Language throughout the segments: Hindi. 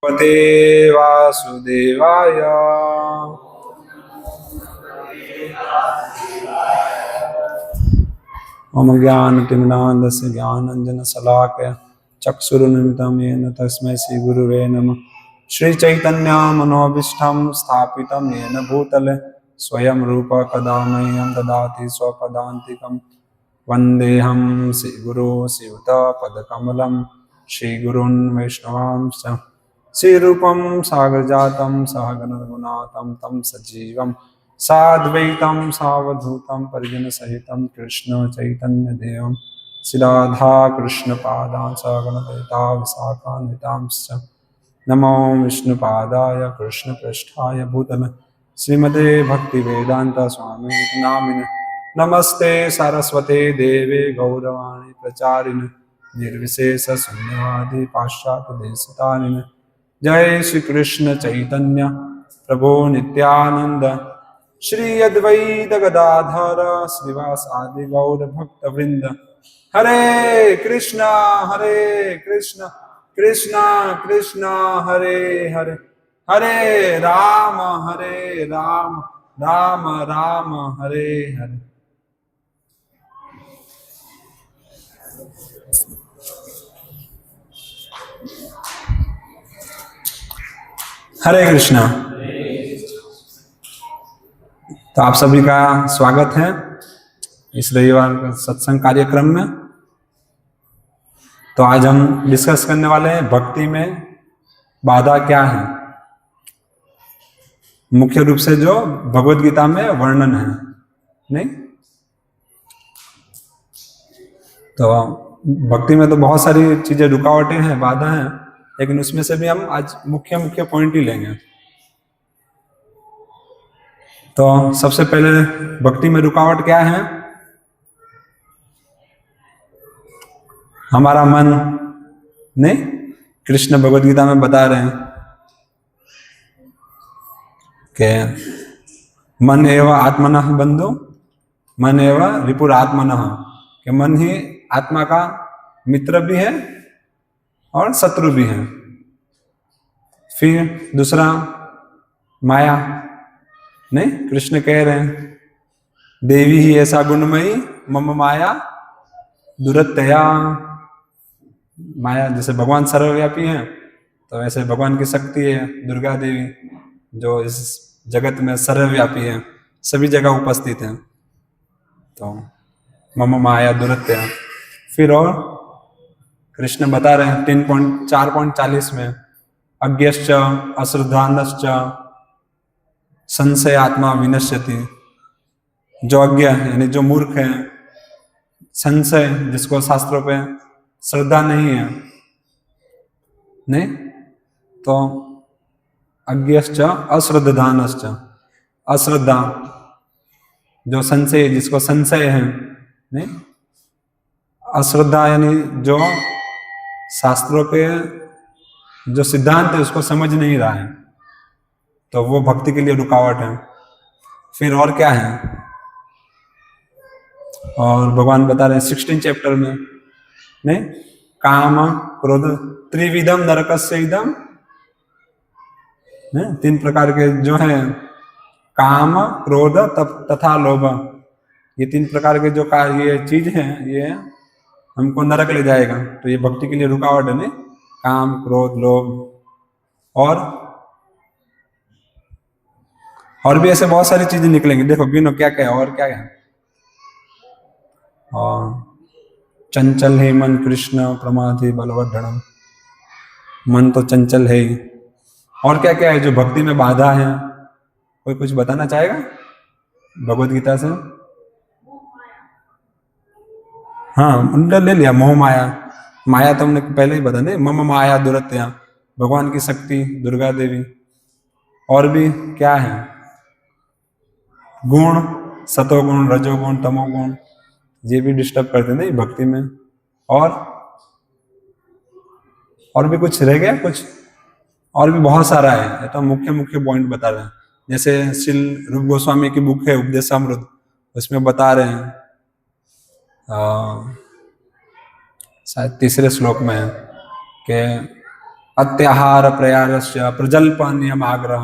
भगवते वासुदेवाय। मम ज्ञानतिमिरान्धस्य ज्ञानाञ्जनशलाकया चक्षुरुन्मिलितं येन तस्मै श्रीगुरुवे नमः। श्रीचैतन्यमनोभीष्टं स्थापितं येन भूतले स्वयं रूप कदा मह्यं ददाति स्वपदान्तिकं। वन्देऽहं श्रीगुरो श्रीयुतपदकमलं श्रीगुरून् वैष्णवांश्च। श्रीरूपं सागरजातं सहगणरघुनाथं तं सजीवं साद्वैतं सावधूतं परिजनसहितं कृष्ण चैतन्यदेवं श्रीराधा कृष्णपादां सगणललिता विशाखान्वितांश्च। नमो विष्णुपादाय कृष्णपृष्ठाय भूतले श्रीमते भक्तिवेदांत स्वामिनिति नामिने। नमस्ते सरस्वते देवे गौरवाणी प्रचारिणे निर्विशेष शून्यवादी पाश्चात्य देशतारिणे। जय श्री कृष्ण चैतन्य प्रभु नित्यानंद श्री अद्वैत गदाधर श्रीवासादि गौर भक्त वृंद। हरे कृष्णा कृष्ण कृष्णा हरे हरे, हरे राम राम राम हरे हरे। हरे कृष्णा। तो आप सभी का स्वागत है इस रविवार का सत्संग कार्यक्रम में। तो आज हम डिस्कस करने वाले हैं भक्ति में बाधा क्या है। मुख्य रूप से जो भगवत गीता में वर्णन है, नहीं तो भक्ति में तो बहुत सारी चीजें रुकावटें हैं, बाधा हैं, लेकिन उसमें से भी हम आज मुख्य पॉइंट ही लेंगे। तो सबसे पहले भक्ति में रुकावट क्या है? हमारा मन। नहीं, कृष्ण भगवद गीता में बता रहे हैं कि मन एवं आत्मनः बंधु मन एवं रिपुर आत्मनः, कि मन ही आत्मा का मित्र भी है और शत्रु भी है। फिर दूसरा माया। नहीं, कृष्ण कह रहे हैं देवी ही ऐसा गुणमयी मम माया दुरत्यया। माया जैसे भगवान सर्वव्यापी हैं, तो वैसे भगवान की शक्ति है दुर्गा देवी, जो इस जगत में सर्वव्यापी है, सभी जगह उपस्थित है। तो मम माया दुरत्यया। फिर और कृष्ण बता रहे हैं 4.40 में अज्ञश्च अश्रद्धानश्च संशय आत्मा विनश्यति। जो अज्ञ है यानी जो मूर्ख है, संशय जिसको शास्त्रों पे श्रद्धा नहीं है, नहीं तो अज्ञश्च अश्रद्धानश्च, अश्रद्धा जो संशय जिसको संशय है, नहीं अश्रद्धा यानी जो शास्त्रों के जो सिद्धांत है उसको समझ नहीं रहा है, तो वो भक्ति के लिए रुकावट है। फिर और क्या है? और भगवान बता रहे हैं 16 चैप्टर में, नहीं काम क्रोध त्रिविधम नरकस्य इदम। 3 प्रकार के जो है काम क्रोध तथा लोभ, ये 3 प्रकार के जो ये चीज है ये हमको नरक ले जाएगा। तो ये भक्ति के लिए रुकावट है, नहीं काम क्रोध लोभ। और भी ऐसे बहुत सारी चीजें निकलेंगी। देखो गिनो क्या क्या है और क्या है। और चंचल है मन कृष्ण प्रमाथि बलवड्ढणम, मन तो चंचल है ही। और क्या क्या है जो भक्ति में बाधा है? कोई कुछ बताना चाहेगा भगवत गीता से? हाँ उनका ले लिया, मोह माया। माया तो हमने पहले ही बता, नहीं मम माया दुरत्यया, भगवान की शक्ति दुर्गा देवी। और भी क्या है? गुण, सतोगुण रजोगुण तमोगुण, ये भी डिस्टर्ब करते नहीं भक्ति में। और भी कुछ रह गया कुछ? और भी बहुत सारा है, तो मुख्य पॉइंट बता रहे हैं। जैसे श्री रूप गोस्वामी की बुक है उपदेशामृत, उसमें बता रहे हैं शायद 3 श्लोक में है कि अत्याहार प्रयासस्य प्रजल्प नियम आग्रह।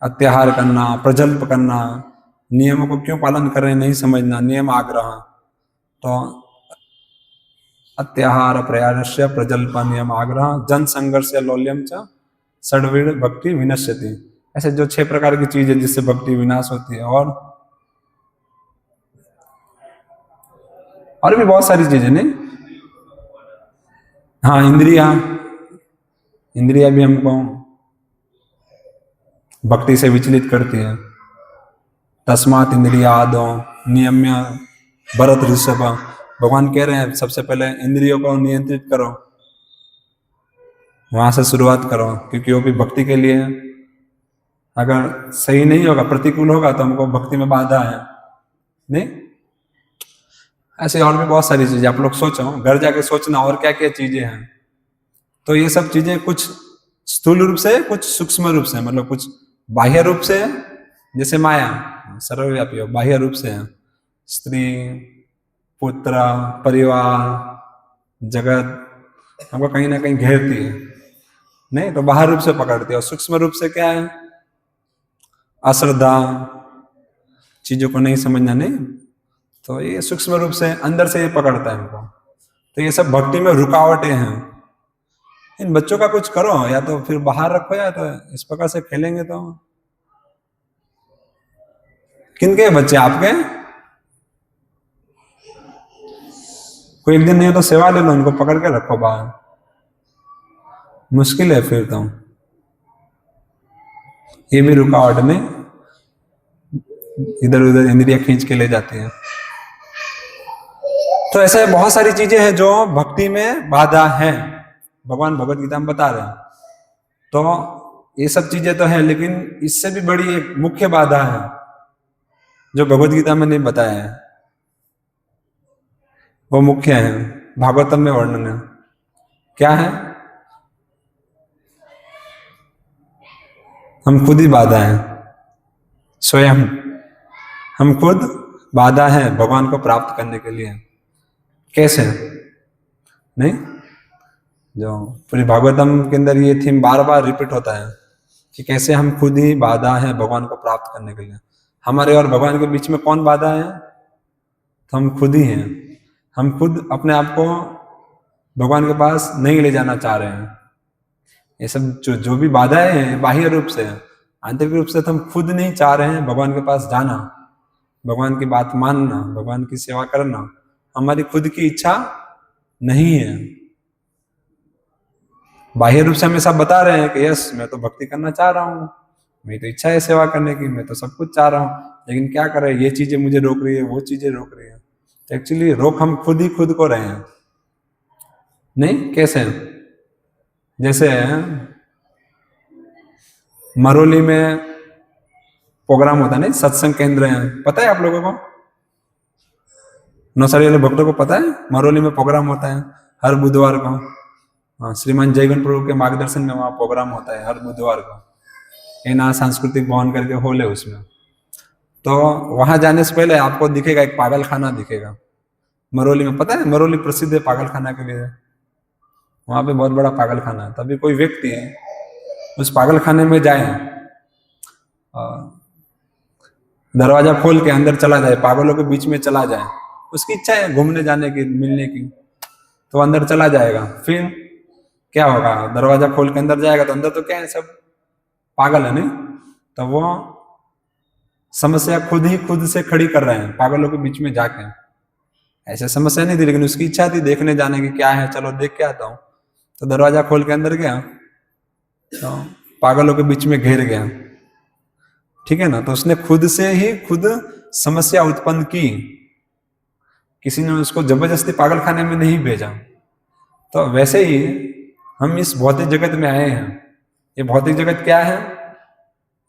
अत्याहार करना, प्रजल्प करना, नियमों को क्यों पालन कर रहे हैं नहीं समझना, नियम आग्रह। तो अत्याहार प्रयासस्य प्रजल्प नियम आग्रह जन संघर्ष लौल्यम च षड्वीर भक्ति विनश्यति। ऐसे जो 6 प्रकार की चीज है जिससे भक्ति विनाश होती है। और भी बहुत सारी चीजें नहीं। हाँ, इंद्रिया भी हमको भक्ति से विचलित करती है। तस्मात् इंद्रिया आदो नियम्य भरत ऋषभ। भगवान कह रहे हैं सबसे पहले इंद्रियों को नियंत्रित करो, वहां से शुरुआत करो, क्योंकि वो भी भक्ति के लिए है। अगर सही नहीं होगा, प्रतिकूल होगा, तो हमको भक्ति में बाधा है नहीं। ऐसे और भी बहुत सारी चीजें आप लोग सोचो, घर जाके सोचना और क्या क्या चीजें हैं। तो ये सब चीजें कुछ स्थूल रूप से, कुछ सूक्ष्म रूप से, मतलब कुछ बाह्य रूप से जैसे माया सर्वव्यापी हो, बाह्य रूप से है स्त्री, पुत्र, परिवार, जगत हमको कहीं ना कहीं घेरती है नहीं, तो बाहर रूप से पकड़ती है। और सूक्ष्म रूप से क्या है? अश्रद्धा, चीजों को नहीं समझना नहीं, तो ये सूक्ष्म रूप से अंदर से ये पकड़ता है हमको। तो ये सब भक्ति में रुकावटें हैं। इन बच्चों का कुछ करो, या तो फिर बाहर रखो, या तो इस प्रकार से खेलेंगे तो। किनके बच्चे? आपके? कोई एक दिन नहीं तो सेवा ले लो, उनको पकड़ के रखो बाहर। मुश्किल है फिर तो। ये भी रुकावट में इधर उधर इंद्रियां खींच के ले जाती हैं। तो ऐसे बहुत सारी चीजें हैं जो भक्ति में बाधा है, भगवान भगवत गीता में बता रहे हैं। तो ये सब चीजें तो है, लेकिन इससे भी बड़ी एक मुख्य बाधा है जो भगवत गीता में नहीं बताया है। वो मुख्य है, भागवतम में वर्णन है। क्या है? हम खुद ही बाधा है, स्वयं हम खुद बाधा है भगवान को प्राप्त करने के लिए। कैसे? नहीं, जो पूरी भागवतम के अंदर ये थीम बार बार रिपीट होता है कि कैसे हम खुद ही बाधा है भगवान को प्राप्त करने के लिए। हमारे और भगवान के बीच में कौन बाधा है? तो हम खुद ही हैं। हम खुद अपने आप को भगवान के पास नहीं ले जाना चाह रहे हैं। ये सब जो भी बाधाएं हैं बाह्य रूप से, आंतरिक रूप से तो हम खुद नहीं चाह रहे हैं भगवान के पास जाना, भगवान की बात मानना, भगवान की सेवा करना। हमारी खुद की इच्छा नहीं है। बाह्य रूप से हमें सब बता रहे हैं कि यस मैं तो भक्ति करना चाह रहा हूँ, मेरी तो इच्छा है सेवा करने की, मैं तो सब कुछ चाह रहा हूँ, लेकिन क्या करें, ये चीजें मुझे रोक रही है, वो चीजें रोक रही है। तो एक्चुअली रोक हम खुद ही खुद को रहे हैं नहीं। कैसे? जैसे मरोली में प्रोग्राम होता है नहीं, सत्संग केंद्र है, पता है आप लोगों को? नौसारी वाले भक्तों को पता है? मरोली में प्रोग्राम होता है हर बुधवार को। हाँ, श्रीमान जयगन प्रभु के मार्गदर्शन में वहाँ प्रोग्राम होता है हर बुधवार को। ना सांस्कृतिक भवन करके हॉल है उसमें। तो वहां जाने से पहले आपको दिखेगा एक पागल खाना दिखेगा मरोली में। पता है मरोली प्रसिद्ध है पागल खाना के लिए, वहां पे बहुत बड़ा पागल खाना है। तभी कोई व्यक्ति उस पागल खाने में जाए, दरवाजा खोल के अंदर चला जाए, पागलों के बीच में चला जाए, उसकी इच्छा है घूमने जाने की, मिलने की, तो अंदर चला जाएगा। फिर क्या होगा? दरवाजा खोल के अंदर जाएगा तो अंदर तो क्या है, सब पागल है नहीं। तो वो समस्या खुद ही खुद से खड़ी कर रहे हैं पागलों के बीच में जाके। ऐसे समस्या नहीं थी, लेकिन उसकी इच्छा थी देखने जाने की, क्या है चलो देख के आता हूँ। तो दरवाजा खोल के अंदर गया तो पागलों के बीच में घेर गया, ठीक है ना। तो उसने खुद से ही खुद समस्या उत्पन्न की, किसी ने उसको जबरदस्ती पागल खाने में नहीं भेजा। तो वैसे ही हम इस भौतिक जगत में आए हैं। ये भौतिक जगत क्या है?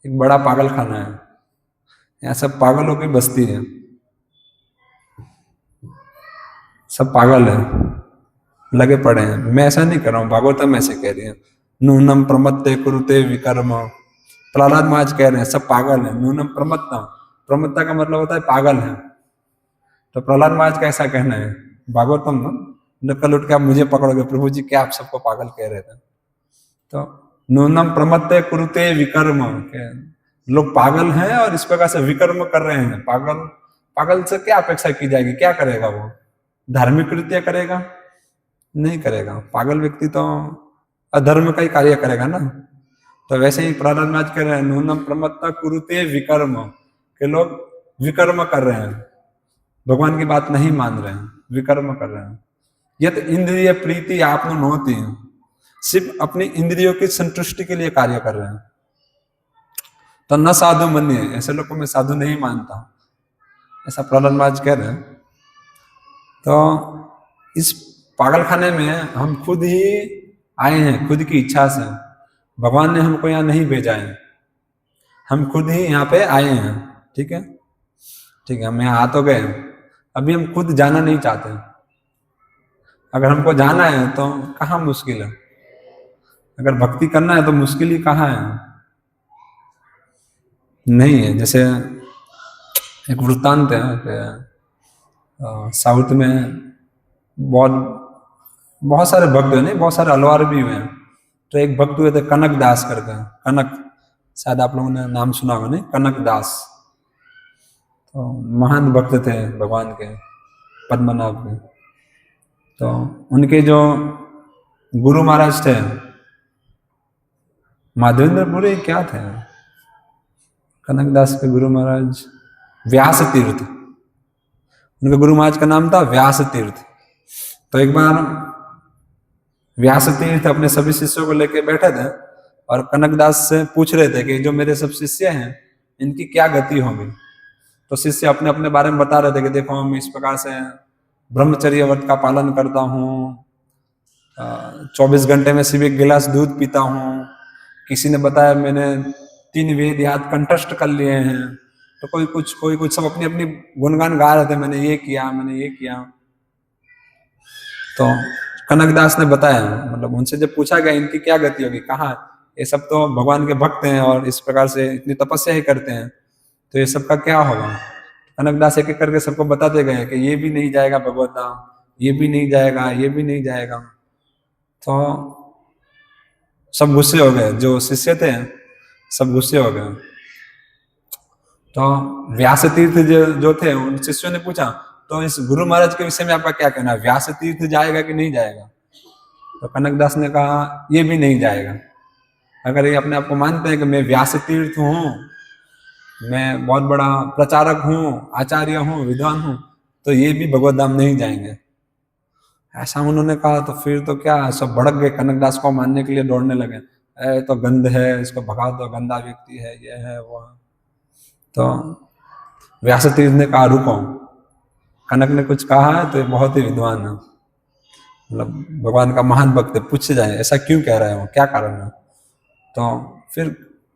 एक बड़ा पागल खाना है। यहाँ सब पागलों की बस्ती है, सब पागल है, लगे पड़े हैं। मैं ऐसा नहीं कर रहा हूँ, भागवतम ऐसे कह रही है, नूनम प्रमत्ते कुरुते विकर्म। प्रहलाद महाराज कह रहे हैं सब पागल है। नूनम प्रमत्ता, का मतलब होता है पागल है। तो प्रहलाद महाराज का ऐसा कहना है, भागवतम कल उठ के आप मुझे पकड़ोगे, प्रभु जी क्या आप सबको पागल कह रहे थे। तो नूनम प्रमत्ते कुरुते विकर्म, लोग पागल हैं और इस प्रकार से विकर्म कर रहे हैं। पागल से क्या अपेक्षा की जाएगी? क्या करेगा वो? धार्मिक कृत्य करेगा? नहीं करेगा। पागल व्यक्ति तो अधर्म का ही कार्य करेगा ना। तो वैसे ही प्रहलाद महाराज कह रहे हैं नूनम प्रमत्ता कुरुते विकर्म, के लोग विकर्म कर रहे हैं, भगवान की बात नहीं मान रहे हैं, विकर्म कर रहे हैं। यत इंद्रिय प्रीति आपनो नहोती, सिर्फ अपनी इंद्रियों की संतुष्टि के लिए कार्य कर रहे हैं। तो न साधु मन्य, ऐसे लोग को मैं साधु नहीं मानता, ऐसा प्रहलाद महाराज कह रहे हैं। तो इस पागल खाने में हम खुद ही आए हैं, खुद की इच्छा से। भगवान ने हमको यहाँ नहीं भेजा है, हम खुद ही यहाँ पे आए हैं। ठीक है, ठीक है, हम यहाँ आ तो गए, अभी हम खुद जाना नहीं चाहते। अगर हमको जाना है तो कहाँ मुश्किल है? अगर भक्ति करना है तो मुश्किल ही कहाँ है? नहीं है। जैसे एक वृत्तांत है कि साउथ में बहुत सारे भक्त हुए, नहीं बहुत सारे अलवार भी हुए हैं। तो एक भक्त हुए थे कनक दास करके, कनक, शायद आप लोगों ने नाम सुना होगा, नहीं? कनक दास तो महान भक्त थे भगवान के, पद्मनाभ के। तो उनके जो गुरु महाराज थे, माधवेंद्रपुरी क्या थे, कनक दास के गुरु महाराज व्यास तीर्थ, उनके गुरु महाराज का नाम था व्यास तीर्थ। तो एक बार व्यास तीर्थ अपने सभी शिष्यों को लेकर बैठे थे और कनक दास से पूछ रहे थे कि जो मेरे सब शिष्य हैं इनकी क्या गति होगी। तो शिष्य अपने अपने बारे में बता रहे थे कि देखो मैं इस प्रकार से ब्रह्मचर्य व्रत का पालन करता हूँ, 24 घंटे में सिर्फ 1 गिलास दूध पीता हूँ। किसी ने बताया मैंने 3 वेद याद कंठस्थ कर लिए हैं। तो कोई कुछ सब अपनी अपनी गुणगान गा रहे थे, मैंने ये किया, मैंने ये किया। तो कनकदास ने बताया, मतलब उनसे जब पूछा गया इनकी क्या गति होगी, कहा ये सब तो भगवान के भक्त हैं और इस प्रकार से इतनी तपस्या ही करते हैं, तो ये सब का क्या होगा? कनकदास एक एक करके सबको बताते गए कि ये भी नहीं जाएगा भगवत धाम, ये भी नहीं जाएगा, ये भी नहीं जाएगा। तो सब गुस्से हो गए, जो शिष्य थे सब गुस्से हो गए। तो व्यास तीर्थ जो थे उन शिष्यों ने पूछा तो इस गुरु महाराज के विषय में आपका क्या कहना है, व्यास तीर्थ जाएगा कि नहीं जाएगा? तो कनकदास ने कहा ये भी नहीं जाएगा। अगर ये अपने आप को मानते हैं कि मैं व्यास तीर्थ हूँ, मैं बहुत बड़ा प्रचारक हूँ, आचार्य हूँ, विद्वान हूँ, तो ये भी भगवत धाम नहीं जाएंगे, ऐसा उन्होंने कहा। तो फिर तो क्या सब भड़क गए, कनकदास को मानने के लिए दौड़ने लगे, तो गंध है, इसको भगा दो, गंदा व्यक्ति है, ये है वो है। तो व्यास तीर्थ ने कहा रुको, कनक ने कुछ कहा है तो ये बहुत ही विद्वान है, मतलब भगवान का महान भक्त है, पूछ जाए ऐसा क्यों कह रहे हो, क्या कारण है? तो फिर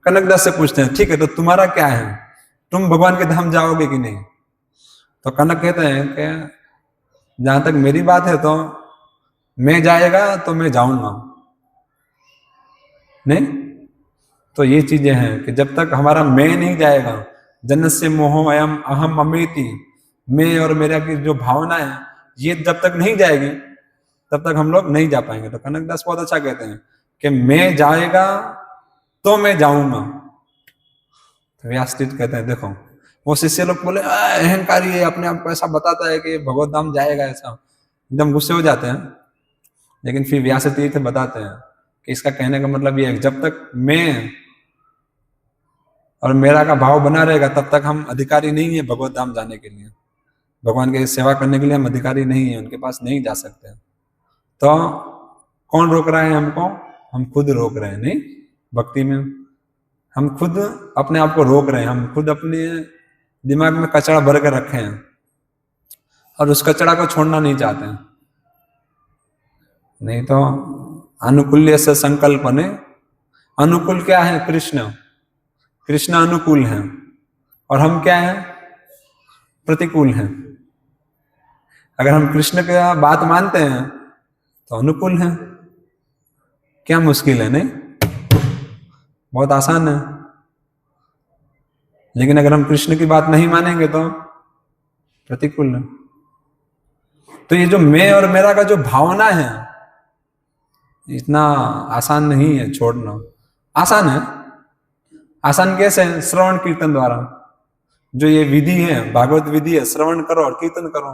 कनकदास से पूछते हैं ठीक है तो तुम्हारा क्या है, तुम भगवान के धाम जाओगे कि नहीं? तो कनक कहते हैं कि जहां तक मेरी बात है तो मैं जाएगा तो मैं जाऊंगा नहीं। तो ये चीजें हैं कि जब तक हमारा मैं नहीं जाएगा, जनस्य मोहो अयम अहम अमेति, मैं और मेरा की जो भावना है ये जब तक नहीं जाएगी तब तक हम लोग नहीं जा पाएंगे। तो कनकदास बहुत अच्छा कहते हैं कि मैं जाएगा तो मैं जाऊंगा। तो व्यासतीर्थ कहते हैं देखो, वो शिष्य लोग बोले अहंकारी है, अपने आप को ऐसा बताता है कि भगवत धाम जाएगा, ऐसा एकदम गुस्से हो जाते हैं। लेकिन फिर व्यासतीर्थ बताते हैं कि इसका कहने का मतलब ये है जब तक मैं और मेरा का भाव बना रहेगा तब तक हम अधिकारी नहीं है भगवत धाम जाने के लिए, भगवान की सेवा करने के लिए हम अधिकारी नहीं है, उनके पास नहीं जा सकते। तो कौन रोक रहा है हमको? हम खुद रोक रहे हैं। नहीं, भक्ति में हम खुद अपने आप को रोक रहे हैं, हम खुद अपने दिमाग में कचरा भर के रखे हैं और उस कचरा को छोड़ना नहीं चाहते हैं। नहीं तो अनुकूल्य से संकल्प ने, अनुकूल क्या है? कृष्ण, कृष्ण अनुकूल हैं और हम क्या हैं? प्रतिकूल हैं। अगर हम कृष्ण की बात मानते हैं तो अनुकूल हैं, क्या मुश्किल है? नहीं, बहुत आसान है। लेकिन अगर हम कृष्ण की बात नहीं मानेंगे तो प्रतिकूल है। तो ये जो मैं और मेरा का जो भावना है, इतना आसान नहीं है छोड़ना। आसान है, आसान कैसे है? श्रवण कीर्तन द्वारा। जो ये विधि है, भागवत विधि है, श्रवण करो और कीर्तन करो।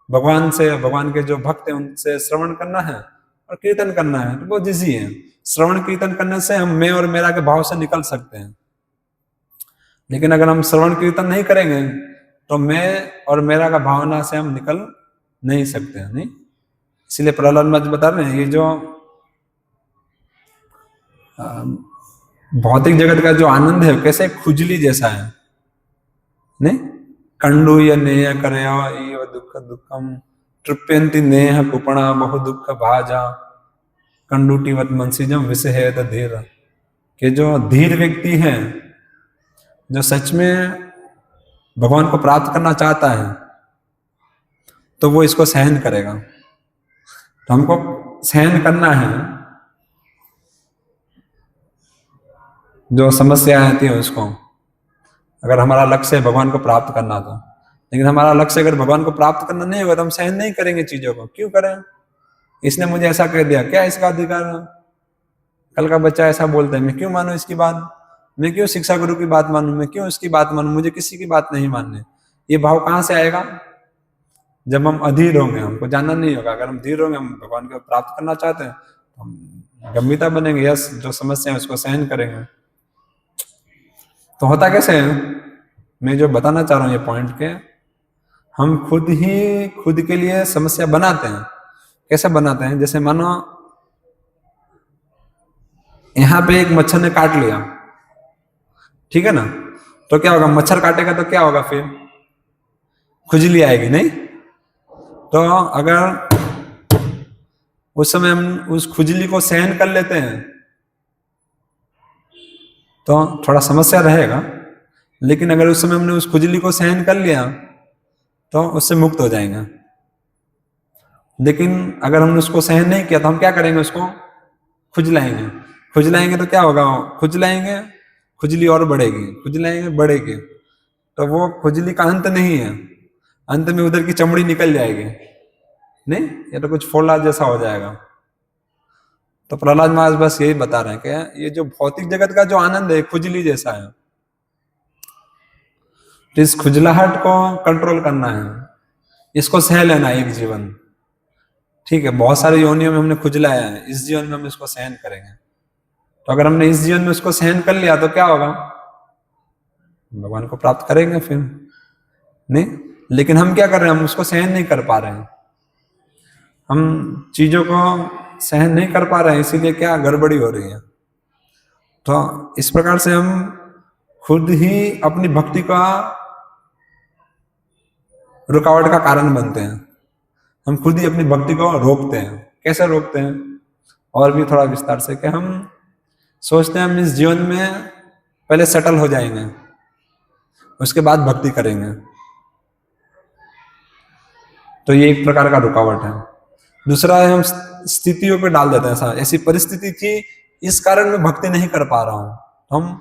भगवान से, भगवान के जो भक्त हैं उनसे श्रवण करना है और कीर्तन करना है, तो बहुत इजी है। श्रवण कीर्तन करने से हम मैं और मेरा के भाव से निकल सकते हैं। लेकिन अगर हम श्रवण कीर्तन नहीं करेंगे तो मैं और मेरा का भावना से हम निकल नहीं सकते हैं, नहीं। इसलिए प्रहलाद महाराज बता रहे हैं, ये जो भौतिक जगत का जो आनंद है कैसे खुजली जैसा है, नहीं। कंडू या नेय करया एव दुख दुखम तृप्यंति नेह कुपणा बहु दुख भाजा कंडूटिवत मनसीजम विषहेद धीर। कि जो धीर व्यक्ति है, जो सच में भगवान को प्राप्त करना चाहता है, तो वो इसको सहन करेगा। तो हमको सहन करना है, जो समस्या आती है उसको। अगर हमारा लक्ष्य है भगवान को प्राप्त करना तो, लेकिन हमारा लक्ष्य अगर भगवान को प्राप्त करना नहीं होगा तो हम सहन नहीं करेंगे चीजों को। क्यों करें? इसने मुझे ऐसा कह दिया, क्या इसका अधिकार? कल का बच्चा ऐसा बोलता है, मैं क्यों मानूं इसकी बात? मैं क्यों शिक्षा गुरु की बात मानूं? मैं क्यों उसकी बात मानूं? मुझे किसी की बात नहीं माननी। ये भाव कहां से आएगा? जब हम अधीर होंगे, हमको जानना नहीं होगा। अगर हम धीर होंगे, हम भगवान को प्राप्त करना चाहते हैं, तो हम गंभीरता बनेंगे, यस, जो समस्या है उसको सहन करेंगे। तो होता कैसे है, मैं जो बताना चाह रहा हूं ये पॉइंट के, हम खुद ही खुद के लिए समस्या बनाते हैं। कैसे बनाते हैं? जैसे मानो यहां पे एक मच्छर ने काट लिया, ठीक है ना, तो क्या होगा? मच्छर काटेगा तो क्या होगा? फिर खुजली आएगी, नहीं? तो अगर उस समय हम उस खुजली को सहन कर लेते हैं तो थोड़ा समस्या रहेगा, लेकिन अगर उस समय हमने उस खुजली को सहन कर लिया तो उससे मुक्त हो जाएंगे। लेकिन अगर हमने उसको सहन नहीं किया तो हम क्या करेंगे? उसको खुजलाएंगे। खुजलाएंगे तो क्या होगा? खुजलाएंगे, खुजली और बढ़ेगी, खुजलाएंगे, बढ़ेगी। तो वो खुजली का अंत नहीं है, अंत में उधर की चमड़ी निकल जाएगी, नहीं, ये तो कुछ फोड़ा जैसा हो जाएगा। तो प्रहलाद महाराज बस यही बता रहे हैं कि ये जो भौतिक जगत का जो आनंद है खुजली जैसा है। तो इस खुजलाहट को कंट्रोल करना है, इसको सह लेना है एक जीवन। ठीक है, बहुत सारे योनियों में हमने खुजलाया है, इस जीवन में हम इसको सहन करेंगे। तो अगर हमने इस जीवन में उसको सहन कर लिया तो क्या होगा? भगवान को प्राप्त करेंगे फिर, नहीं। लेकिन हम क्या कर रहे हैं? हम उसको सहन नहीं कर पा रहे हैं, हम चीजों को सहन नहीं कर पा रहे हैं, इसीलिए क्या गड़बड़ी हो रही है। तो इस प्रकार से हम खुद ही अपनी भक्ति का रुकावट का कारण बनते हैं। हम खुद ही अपनी भक्ति को रोकते हैं। कैसे रोकते हैं? और भी थोड़ा विस्तार से, कि हम सोचते हैं हम इस जीवन में पहले सेटल हो जाएंगे, उसके बाद भक्ति करेंगे। तो ये एक प्रकार का रुकावट है। दूसरा है, हम स्थितियों पे डाल देते हैं, ऐसी परिस्थिति थी इस कारण मैं भक्ति नहीं कर पा रहा हूं। तो हम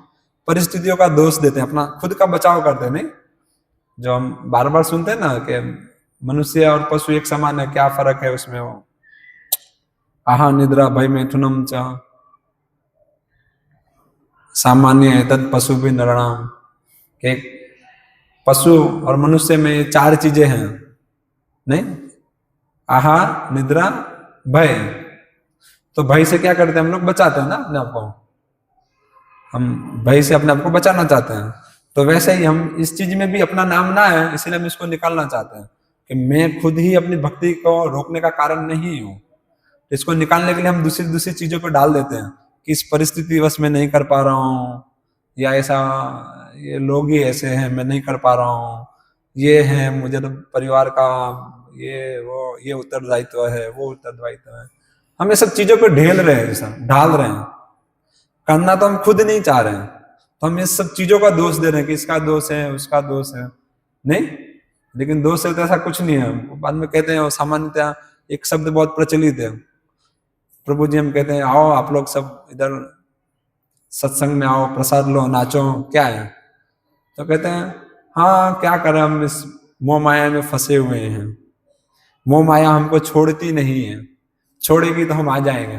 परिस्थितियों का दोष देते हैं, अपना खुद का बचाव करते हैं, नहीं। जो हम बार बार सुनते हैं ना कि मनुष्य और पशु एक समान है, क्या फर्क है उसमें? वो आहा निद्रा भय मैथुनम च सामान्य तद पशु भी नरणाम। के पशु और मनुष्य में चार चीजें हैं, नहीं। आहार, निद्रा, भय। तो भय से क्या करते हैं हम लोग? बचाते हैं ना अपने आप को, हम भय से अपने आप को बचाना चाहते हैं। तो वैसे ही हम इस चीज में भी अपना नाम ना है, इसलिए हम इसको निकालना चाहते हैं कि मैं खुद ही अपनी भक्ति को रोकने का कारण नहीं हूं। इसको निकालने के लिए हम दूसरी दूसरी चीजों पर डाल देते हैं कि इस परिस्थिति वश में नहीं कर पा रहा हूं, या ऐसा ये लोग ही ऐसे हैं, मैं नहीं कर पा रहा हूँ, ये है मुझे तो परिवार का ये उत्तरदायित्व है, वो उत्तरदायित्व है। हम ये सब चीजों पे ढेल रहे हैं, सब डाल रहे हैं। करना तो हम खुद नहीं चाह रहे हैं, तो हम ये सब चीजों का दोष दे रहे हैं कि इसका दोष है, उसका दोष है, नहीं। लेकिन दोष है तो ऐसा कुछ नहीं है। बाद में कहते हैं, सामान्यतः एक शब्द बहुत प्रचलित है, प्रभु जी हम कहते हैं आओ आप लोग सब इधर सत्संग में आओ, प्रसाद लो, नाचो, क्या है? तो कहते हैं हाँ क्या करें, हम इस मोह माया में फंसे हुए हैं, मोह माया हमको छोड़ती नहीं है, छोड़ेगी तो हम आ जाएंगे।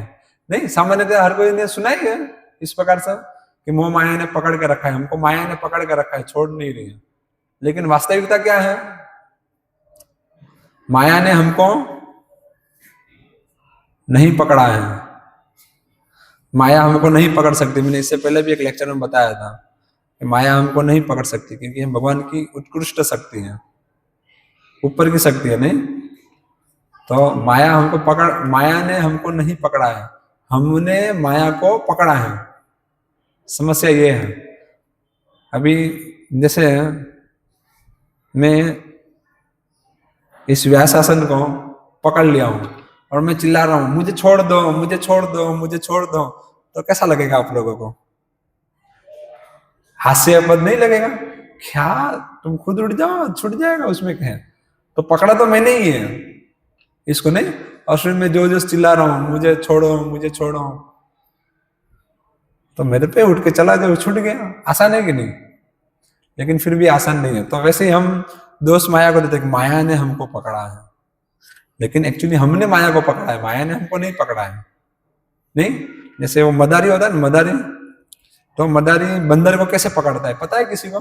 नहीं, सामान्यतः हर कोई ने सुना ही है इस प्रकार से कि मोह माया ने पकड़ के रखा है हमको, माया ने पकड़ के रखा है, छोड़ नहीं रही है। लेकिन वास्तविकता क्या है? माया ने हमको नहीं पकड़ा है, माया हमको नहीं पकड़ सकती। मैंने इससे पहले भी एक लेक्चर में बताया था कि माया हमको नहीं पकड़ सकती, क्योंकि हम भगवान की उत्कृष्ट शक्ति है, ऊपर की शक्ति है। नहीं तो माया हमको पकड़, माया ने हमको नहीं पकड़ा है, हमने माया को पकड़ा है। समस्या ये है, अभी जैसे मैं इस व्यासासन को पकड़ लिया हूं और मैं चिल्ला रहा हूं मुझे छोड़ दो, मुझे छोड़ दो, मुझे छोड़ दो, तो कैसा लगेगा आप लोगों को? हास्यास्पद नहीं लगेगा? क्या तुम खुद उड़ जाओ, छूट जाएगा, उसमें क्या है? तो पकड़ा तो मैंने ही है इसको। नहीं, और फिर मैं जो जो चिल्ला रहा हूं मुझे छोड़ो, मुझे छोड़ो, तो मेरे पे उठ के चला जाओ, छूट गया। आसान है कि नहीं? लेकिन फिर भी आसान नहीं है। तो वैसे ही हम दोष माया को देते हैं, माया ने हमको पकड़ा है, लेकिन एक्चुअली हमने माया को पकड़ा है, माया ने हमको नहीं पकड़ा है। नहीं, जैसे वो मदारी होता है ना, मदारी, तो मदारी बंदर को कैसे पकड़ता है पता है किसी को?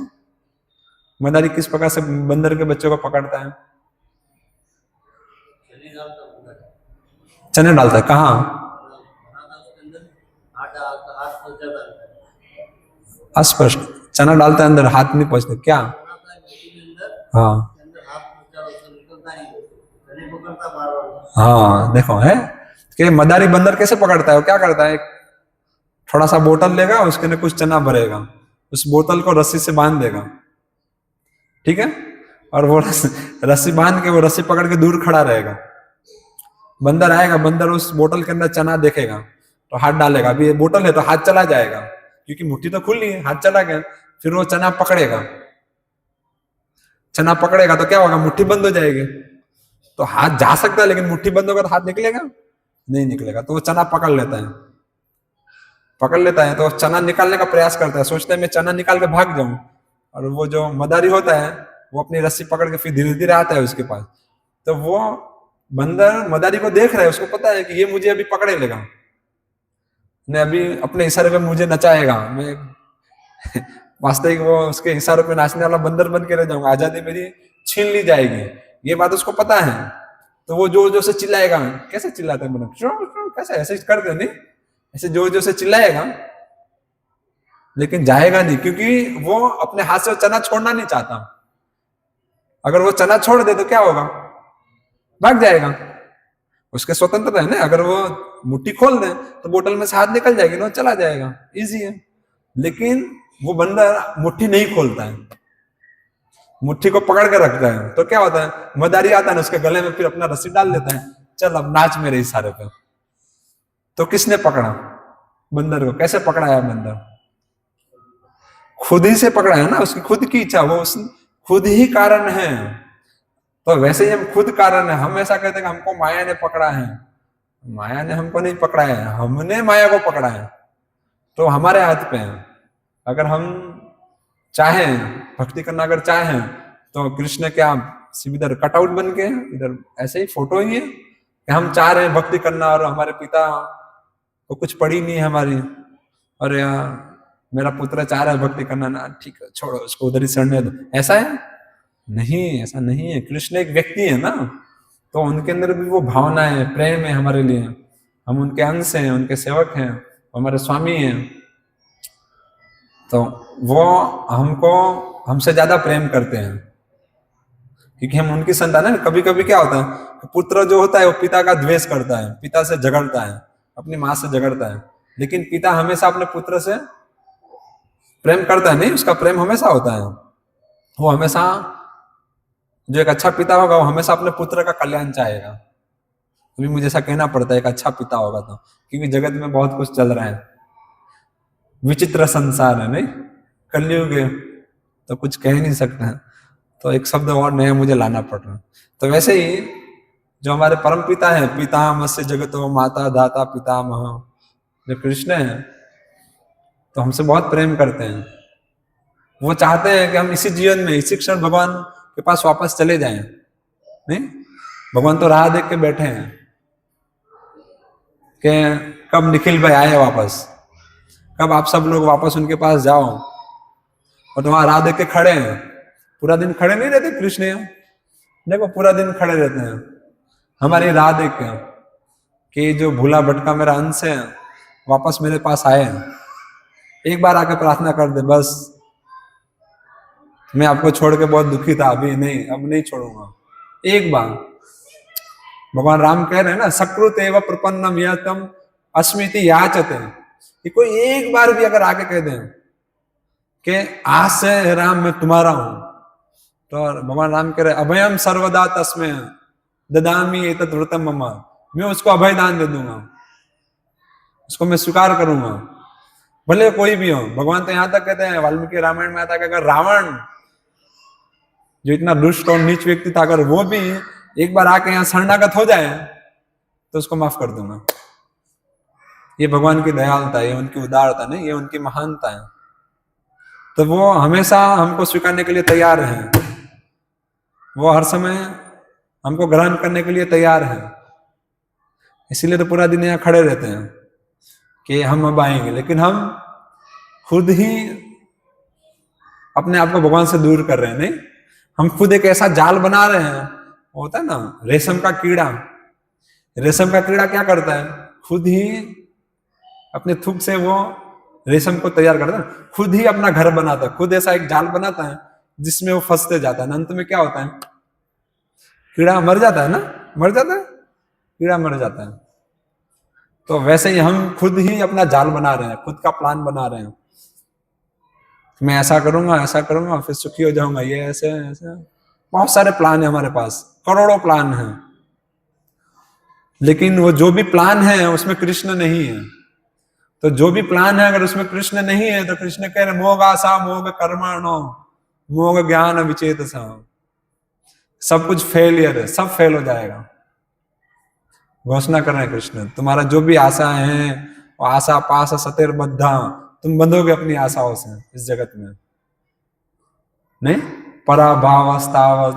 मदारी किस प्रकार से बंदर के बच्चों को पकड़ता है? चने डालता है। कहाँ? अस्पष्ट। चना डालता है अंदर, हाथ नहीं पहुंचते क्या? हाँ हाँ, देखो है कि मदारी बंदर कैसे पकड़ता है। वो क्या करता है, थोड़ा सा बोतल लेगा, उसके अंदर कुछ चना भरेगा, उस बोतल को रस्सी से बांध देगा, ठीक है, और वो रस्सी बांध के वो रस्सी पकड़ के दूर खड़ा रहेगा। बंदर आएगा, बंदर उस बोतल के अंदर चना देखेगा तो हाथ डालेगा, अभी ये बोतल है तो हाथ चला जाएगा, क्योंकि मुट्ठी तो खुली है, हाथ चला गया। फिर वो चना पकड़ेगा, चना पकड़ेगा तो क्या होगा, मुट्ठी बंद हो जाएगी। तो हाथ जा सकता है, लेकिन मुट्ठी बंद होगा तो हाथ निकलेगा नहीं? निकलेगा। तो वो चना पकड़ लेता है, पकड़ लेता है, तो चना निकालने का प्रयास करता है, सोचता है मैं चना निकाल के भाग जाऊं। और वो जो मदारी होता है वो अपनी रस्सी पकड़ के फिर धीरे धीरे आता है उसके पास। तो वो बंदर मदारी को देख रहा है, उसको पता है कि ये मुझे अभी पकड़े लेगा, ने अभी अपने इशारे पे मुझे नचाएगा, मैं वास्तविक वो उसके इशारों पे नाचने वाला बंदर बन के रह जाऊंगा, आजादी मेरी छीन ली जाएगी, ये बात उसको पता है। तो वो जोर जोर से चिल्लाएगा। कैसे चिल्लाता है मतलब, कैसे ऐसे करते नहीं, ऐसे जोर जोर से चिल्लाएगा, लेकिन जाएगा नहीं, क्योंकि वो अपने हाथ से चना छोड़ना नहीं चाहता। अगर वो चना छोड़ दे तो क्या होगा, भाग जाएगा, उसके स्वतंत्र है ना। अगर वो मुट्ठी खोल दे तो बोतल में से हाथ निकल जाएगी ना, चला जाएगा, इजी है। लेकिन वो बंदर मुट्ठी नहीं खोलता है, मुट्ठी को पकड़ के रखता है। तो क्या होता है, मदारी आता है ना, उसके गले में फिर अपना रस्सी डाल देता है, चल अब नाच मेरे इशारे पे। तो किसने पकड़ा बंदर को? कैसे पकड़ा है बंदर? खुद ही से पकड़ा है ना, उसकी खुद की इच्छा, वो खुद ही कारण है। तो वैसे ही हम खुद कारण है। हम ऐसा कहते हैं कि हमको माया ने पकड़ा है, माया ने हमको नहीं पकड़ा है, हमने माया को पकड़ा है। तो हमारे हाथ पे है। अगर हम चाहें भक्ति करना, अगर चाहें तो कृष्ण क्या इधर कटआउट बन के, इधर ऐसे ही फोटो ही है कि हम चाह रहे हैं भक्ति करना, और हमारे पिता को कुछ पड़ी नहीं है हमारी, और यार मेरा पुत्र चाह रहा है भक्ति करना ना, ठीक है छोड़ो उसको, उधर ही सड़ने दो, ऐसा है? नहीं, ऐसा नहीं है। कृष्ण एक व्यक्ति है ना, तो उनके अंदर भी वो भावना है, प्रेम है हमारे लिए, हम उनके अंश हैं, उनके सेवक हैं, हमारे स्वामी हैं। तो वो हमको हमसे ज्यादा प्रेम करते हैं, क्योंकि हम उनकी संतान है। कभी कभी क्या होता है, पुत्र जो होता है वो पिता का द्वेष करता है, पिता से झगड़ता है, अपनी माँ से झगड़ता है, लेकिन पिता हमेशा अपने पुत्र से प्रेम करता है। नहीं, उसका प्रेम हमेशा होता है। वो हमेशा, जो एक अच्छा पिता होगा वो हमेशा अपने पुत्र का कल्याण चाहेगा। अभी मुझे ऐसा कहना पड़ता है एक अच्छा पिता होगा तो, क्योंकि जगत में बहुत कुछ चल रहा है, विचित्र संसार है, नहीं, कलयुग है, तो कुछ कह नहीं सकते हैं, तो एक शब्द और नया मुझे लाना पड़ रहा है। तो वैसे ही जो हमारे परम पिता है, पितामहस्य जगतो माता धाता पितामह, जो कृष्ण है, तो हमसे बहुत प्रेम करते हैं। वो चाहते हैं कि हम इसी जीवन में, इसी क्षण भगवान के पास वापस चले जाएं। नहीं, भगवान तो राह देख के बैठे हैं कि कब निखिल भाई आए वापस, कब आप सब लोग वापस उनके पास जाओ। और तो वहां राह देख के खड़े हैं, पूरा दिन खड़े नहीं रहते कृष्ण यहाँ, देखो पूरा दिन खड़े रहते हैं हमारी राह देख के कि जो भूला भटका मेरा अंश है वापस मेरे पास आए, एक बार आके प्रार्थना कर दे बस, मैं आपको छोड़ के बहुत दुखी था, अभी नहीं, अब नहीं छोड़ूंगा, एक बार। भगवान राम कह रहे हैं ना, सकृत एव प्रपन्नम यतम अस्मिति याचते, कि कोई एक बार भी अगर आके कह दें कि आज से राम मैं तुम्हारा हूं, तो भगवान राम कह रहे अभयम सर्वदा तस्मै ददामी एतत् व्रतम मम, मैं उसको अभय दान दे दूंगा, उसको मैं स्वीकार करूंगा, भले कोई भी हो। भगवान तो यहां तक कहते हैं, वाल्मीकि रामायण में आता है कि अगर रावण जो इतना दुष्ट और नीच व्यक्ति था, अगर वो भी एक बार आके यहाँ शरणागत हो जाए तो उसको माफ कर दूंगा। ये भगवान की दयालुता, ये उनकी उदारता नहीं, ये उनकी महानता है। तो वो हमेशा हमको स्वीकारने के लिए तैयार हैं, वो हर समय हमको ग्रहण करने के लिए तैयार हैं। इसीलिए तो पूरा दिन यहाँ खड़े रहते हैं कि हम अब आएंगे, लेकिन हम खुद ही अपने आप को भगवान से दूर कर रहे हैं। नहीं, हम खुद एक ऐसा जाल बना रहे हैं, होता है ना रेशम का कीड़ा, रेशम का कीड़ा क्या करता है, खुद ही अपने थूक से वो रेशम को तैयार करता है, खुद ही अपना घर बनाता है, खुद ऐसा एक जाल बनाता है जिसमें वो फंसते जाता है। अंत में क्या होता है, कीड़ा मर जाता है ना, मर जाता है, कीड़ा मर जाता है। तो वैसे ही हम खुद ही अपना जाल बना रहे हैं, खुद का प्लान बना रहे हैं, मैं ऐसा करूंगा फिर सुखी हो जाऊंगा, ये ऐसे ऐसे बहुत सारे प्लान है हमारे पास, करोड़ों प्लान हैं, लेकिन वो जो भी प्लान है उसमें कृष्ण नहीं है। तो जो भी प्लान है अगर उसमें कृष्ण नहीं है तो कृष्ण कह रहे मोग आशा मोग कर्मणो मोग ज्ञान विचेत, सब कुछ फेलियर है, सब फेल हो जाएगा। घोषणा कर रहे हैं कृष्ण, तुम्हारा जो भी आशा है वो आशा पास सतेर बद्धा, तुम बंधोगे अपनी आशाओं से इस जगत में। नहीं, पराभावस्तावत,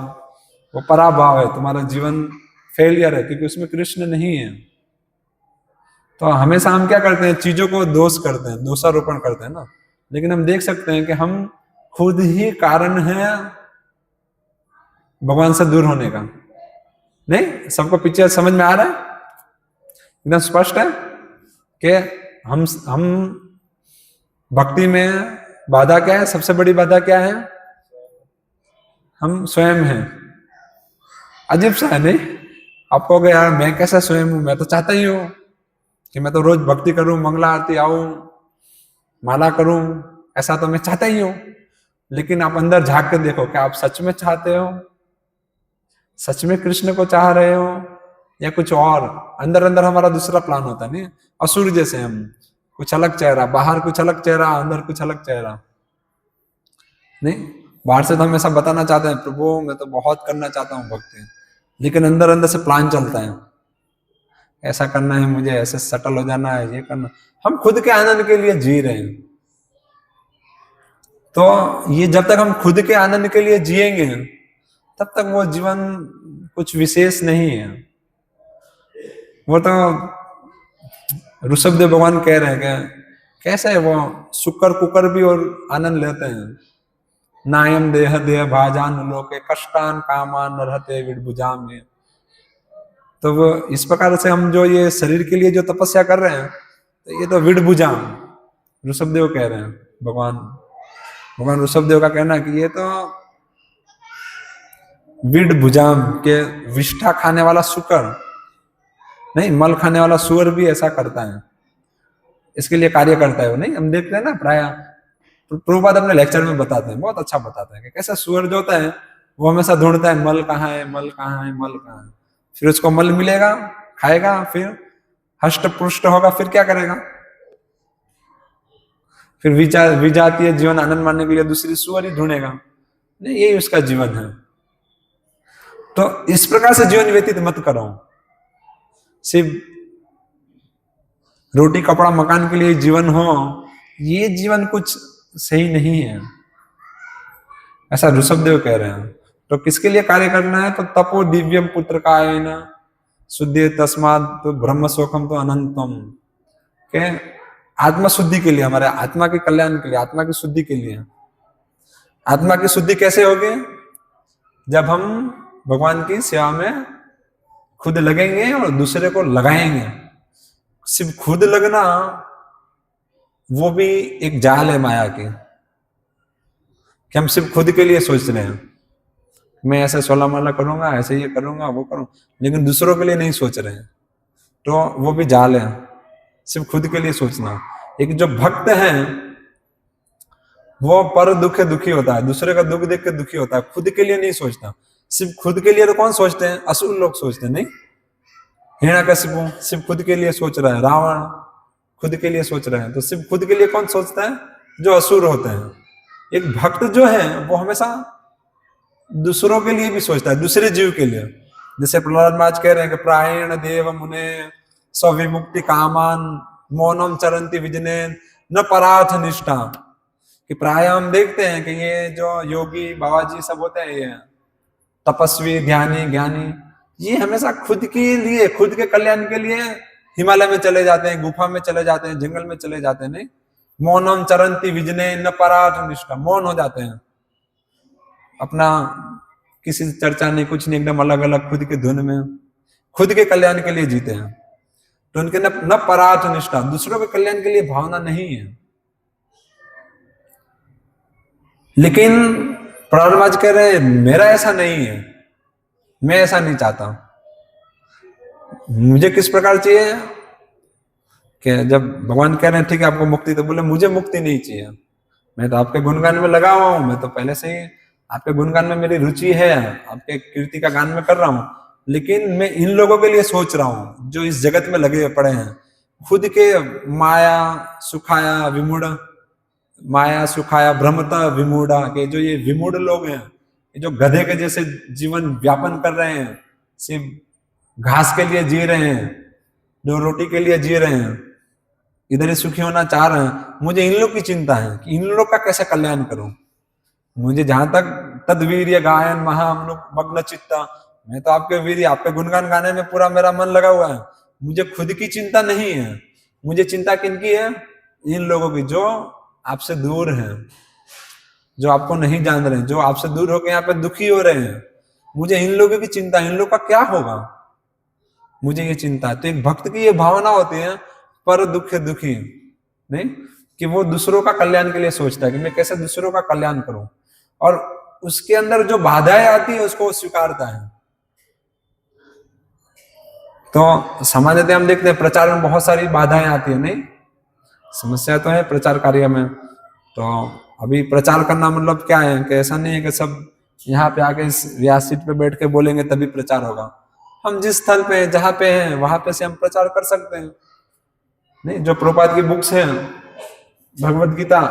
वो पराभाव है, तुम्हारा जीवन फेलियर है क्योंकि उसमें कृष्ण नहीं है। तो हमेशा हम क्या करते हैं, चीजों को दोष करते हैं, दोषारोपण करते हैं ना, लेकिन हम देख सकते हैं कि हम खुद ही कारण हैं भगवान से दूर होने का। नहीं, सबको पिक्चर समझ में आ रहा है, एकदम स्पष्ट है कि हम भक्ति में बाधा क्या है, सबसे बड़ी बाधा क्या है, हम स्वयं हैं। अजीब सा है नहीं, आप कहोगे यार मैं कैसा स्वयं हूं, मैं तो चाहता ही हूं कि मैं तो रोज भक्ति करूं, मंगला आरती आऊं, माला करूं, ऐसा तो मैं चाहता ही हूं। लेकिन आप अंदर झांक के देखो, क्या आप सच में चाहते हो, सच में कृष्ण को चाह रहे हो, या कुछ और अंदर अंदर हमारा दूसरा प्लान होता है। नहीं, असुर जैसे हम, कुछ अलग चेहरा, बाहर कुछ अलग चेहरा, अंदर कुछ अलग चेहरा। नहीं, बाहर से तो हम ऐसा बताना चाहते हैं प्रभु मैं तो बहुत करना चाहता हूँ भक्ति, लेकिन अंदर अंदर से प्लान चलता है, ऐसा करना है मुझे, ऐसे सेटल हो जाना है, ये करना। हम खुद के आनंद के लिए जी रहे हैं। तो ये जब तक हम खुद के आनंद के लिए जिएंगे तब तक वो जीवन कुछ विशेष नहीं है। वो तो ऋषभदेव भगवान कह रहे हैं कि कैसे वो शुक्र कुकर भी और आनंद लेते हैं। नायम देह देह भाजान लोके कष्टान कामान रहते विडभुजाम में। तो वो इस प्रकार से हम जो ये शरीर के लिए जो तपस्या कर रहे हैं, तो ये तो विडभुजाम ऋषभदेव कह रहे हैं। भगवान ऋषभदेव का कहना है कि ये तो विडभुजाम के विष्ठा खाने वाला शुक्र नहीं, मल खाने वाला सुअर भी ऐसा करता है, इसके लिए कार्य करता है वो। नहीं, हम देखते हैं ना प्राय प्रभुपाद अपने लेक्चर में बताते हैं, बहुत अच्छा बताते हैं कि कैसा सुअर जो होता है वो हमेशा ढूंढता है मल कहाँ है, मल कहाँ है, मल कहाँ है। फिर उसको मल मिलेगा, खाएगा, फिर हष्ट पुष्ट होगा, फिर क्या करेगा, फिर विजातीय जीवन आनंद मानने के लिए दूसरी सुअर ही ढूंढेगा। नहीं, यही उसका जीवन है। तो इस प्रकार से जीवन व्यतीत मत करो, सिर्फ रोटी कपड़ा मकान के लिए जीवन हो, ये जीवन कुछ सही नहीं है, ऐसा ऋषभदेव कह रहे हैं। तो किसके लिए कार्य करना है? तो तपो दिव्यम पुत्र का आयन शुद्धि तस्माद तो ब्रह्म शोकम तो अनंतम, के आत्मा शुद्धि के लिए, हमारे आत्मा के कल्याण के लिए, आत्मा की शुद्धि के लिए। आत्मा की शुद्धि कैसे होगी? जब हम भगवान की सेवा में खुद लगेंगे और दूसरे को लगाएंगे। सिर्फ खुद लगना वो भी एक जाल है माया की, कि हम सिर्फ खुद के लिए सोच रहे हैं, मैं ऐसे 16 माला करूंगा, ऐसे ये करूंगा, वो करूं, लेकिन दूसरों के लिए नहीं सोच रहे हैं, तो वो भी जाल है, सिर्फ खुद के लिए सोचना। एक जो भक्त है वो पर दुखे दुखी होता है, दूसरे का दुख देख के दुखी होता है, खुद के लिए नहीं सोचता। सिर्फ खुद के लिए तो कौन सोचते हैं? असुर लोग सोचते हैं, नहीं? हिरण्यकशिपु सिर्फ खुद के लिए सोच रहा है, रावण खुद के लिए सोच रहे हैं, तो सिर्फ खुद के लिए कौन सोचता है? जो असुर होते हैं। एक भक्त जो है वो हमेशा दूसरों के लिए भी सोचता है, दूसरे जीव के लिए। जैसे प्रहलाद महाराज कह रहे हैं कि प्रायण देव मुने स्विमुक्ति कामान मौनम चरंती विजने न परार्थ निष्ठा, कि प्राय हम देखते हैं कि ये जो योगी बाबा जी सब होते हैं, ये तपस्वी ध्यानी ज्ञानी, ये हमेशा खुद के लिए, खुद के कल्याण के लिए हिमालय में चले जाते हैं, गुफा में चले जाते हैं, जंगल में चले जाते हैं, नहीं? मौनम चरंती विजने न परार्थ निष्ठा, मौन हो जाते हैं, अपना किसी से चर्चा नहीं, कुछ नहीं, एकदम अलग अलग खुद के धुन में, खुद के कल्याण के लिए जीते हैं। तो उनके न परार्थ निष्ठा, दूसरों के कल्याण के लिए भावना नहीं है। लेकिन प्रहलाद महाराज कह रहे हैं मेरा ऐसा नहीं है, मैं ऐसा नहीं चाहता। मुझे किस प्रकार चाहिए? कि जब भगवान कह रहे हैं ठीक है आपको मुक्ति, तो बोले मुझे मुक्ति नहीं चाहिए, मैं तो आपके गुणगान में लगा हुआ हूं, मैं तो पहले से ही आपके गुणगान में मेरी रुचि है, आपके कीर्ति का गान में कर रहा हूं, लेकिन मैं इन लोगों के लिए सोच रहा हूं जो इस जगत में लगे पड़े हैं, खुद के माया सुखाया विमूढ़, माया सुखाया भ्रमता विमूढ़ा, के जो ये विमूढ़ लोग हैं, ये जो गधे के जैसे जीवन व्यापन कर रहे हैं, सिर्फ घास के लिए जी रहे हैं, जो रोटी के लिए जी रहे हैं, इधर ही सुखी होना चाह रहे हैं, मुझे इन लोग की चिंता है कि इन लोग का कैसे कल्याण करूं। मुझे जहां तक तद्वीर्य गायन महामग्न चित्ता, मैं तो आपके वीर्य, आपके गुणगान गाने में पूरा मेरा मन लगा हुआ है, मुझे खुद की चिंता नहीं है। मुझे चिंता किनकी है? इन लोगों की जो आपसे दूर हैं, जो आपको नहीं जान रहे हैं, जो आपसे दूर होकर यहाँ पे दुखी हो रहे हैं, मुझे इन लोगों की चिंता, इन लोग का क्या होगा, मुझे ये चिंता है। तो एक भक्त की ये भावना होती है पर दुख दुखी, नहीं कि वो दूसरों का कल्याण के लिए सोचता है कि मैं कैसे दूसरों का कल्याण करूं, और उसके अंदर जो बाधाएं आती है उसको स्वीकारता है। तो सामान्यतः हम देखते हैं प्रचार में बहुत सारी बाधाएं आती है, नहीं? समस्या तो है प्रचार कार्य में। तो अभी प्रचार करना मतलब क्या है कि ऐसा नहीं है कि सब यहाँ पे आके इस व्यास सीट पे बैठ के बोलेंगे तभी प्रचार होगा। हम जिस स्थल पे जहाँ पे हैं वहां पे से हम प्रचार कर सकते हैं, नहीं? जो प्रभुपाद की बुक्स हैं भगवत गीता,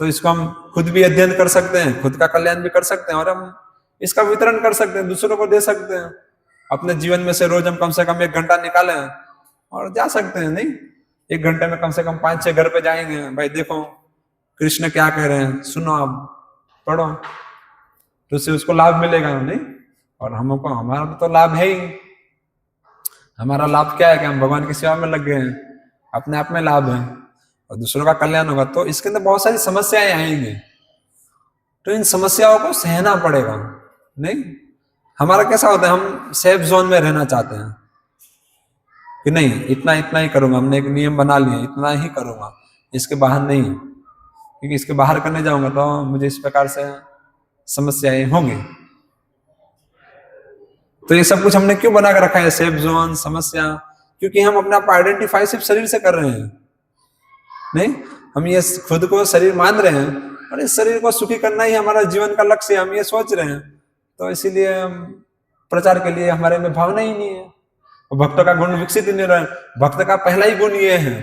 तो इसको हम खुद भी अध्ययन कर सकते हैं, खुद का कल्याण भी कर सकते हैं, और हम इसका वितरण कर सकते हैं, दूसरों को दे सकते हैं। अपने जीवन में से रोज हम कम से कम 1 घंटा निकालें और जा सकते हैं, नहीं? 1 घंटे में कम से कम 5-6 घर पे जाएंगे, भाई देखो कृष्ण क्या कह रहे हैं, सुनो, आप पढ़ो, तो उससे उसको लाभ मिलेगा, नहीं? और हमको, हमारा तो लाभ है ही। हमारा लाभ क्या है कि हम भगवान की सेवा में लग गए हैं, अपने आप में लाभ है, और दूसरों का कल्याण होगा। तो इसके अंदर बहुत सारी समस्याएं आएंगी, तो इन समस्याओं को सहना पड़ेगा, नहीं? हमारा कैसा होता है, हम सेफ जोन में रहना चाहते हैं कि नहीं इतना इतना ही करूंगा, हमने एक नियम बना लिया, इतना ही करूंगा, इसके बाहर नहीं, क्योंकि इसके बाहर करने जाऊंगा तो मुझे इस प्रकार से समस्याएं होंगी। तो ये सब कुछ हमने क्यों बना कर रखा है, सेफ जोन, समस्या? क्योंकि हम अपने आप आइडेंटिफाई सिर्फ शरीर से कर रहे हैं, नहीं? हम ये खुद को शरीर मान रहे हैं और इस शरीर को सुखी करना ही हमारा जीवन का लक्ष्य है, हम ये सोच रहे हैं। तो इसीलिए प्रचार के लिए हमारे में भावना ही नहीं है, और भक्त का गुण विकसित ही नहीं रहा है। भक्त का पहला ही गुण ये है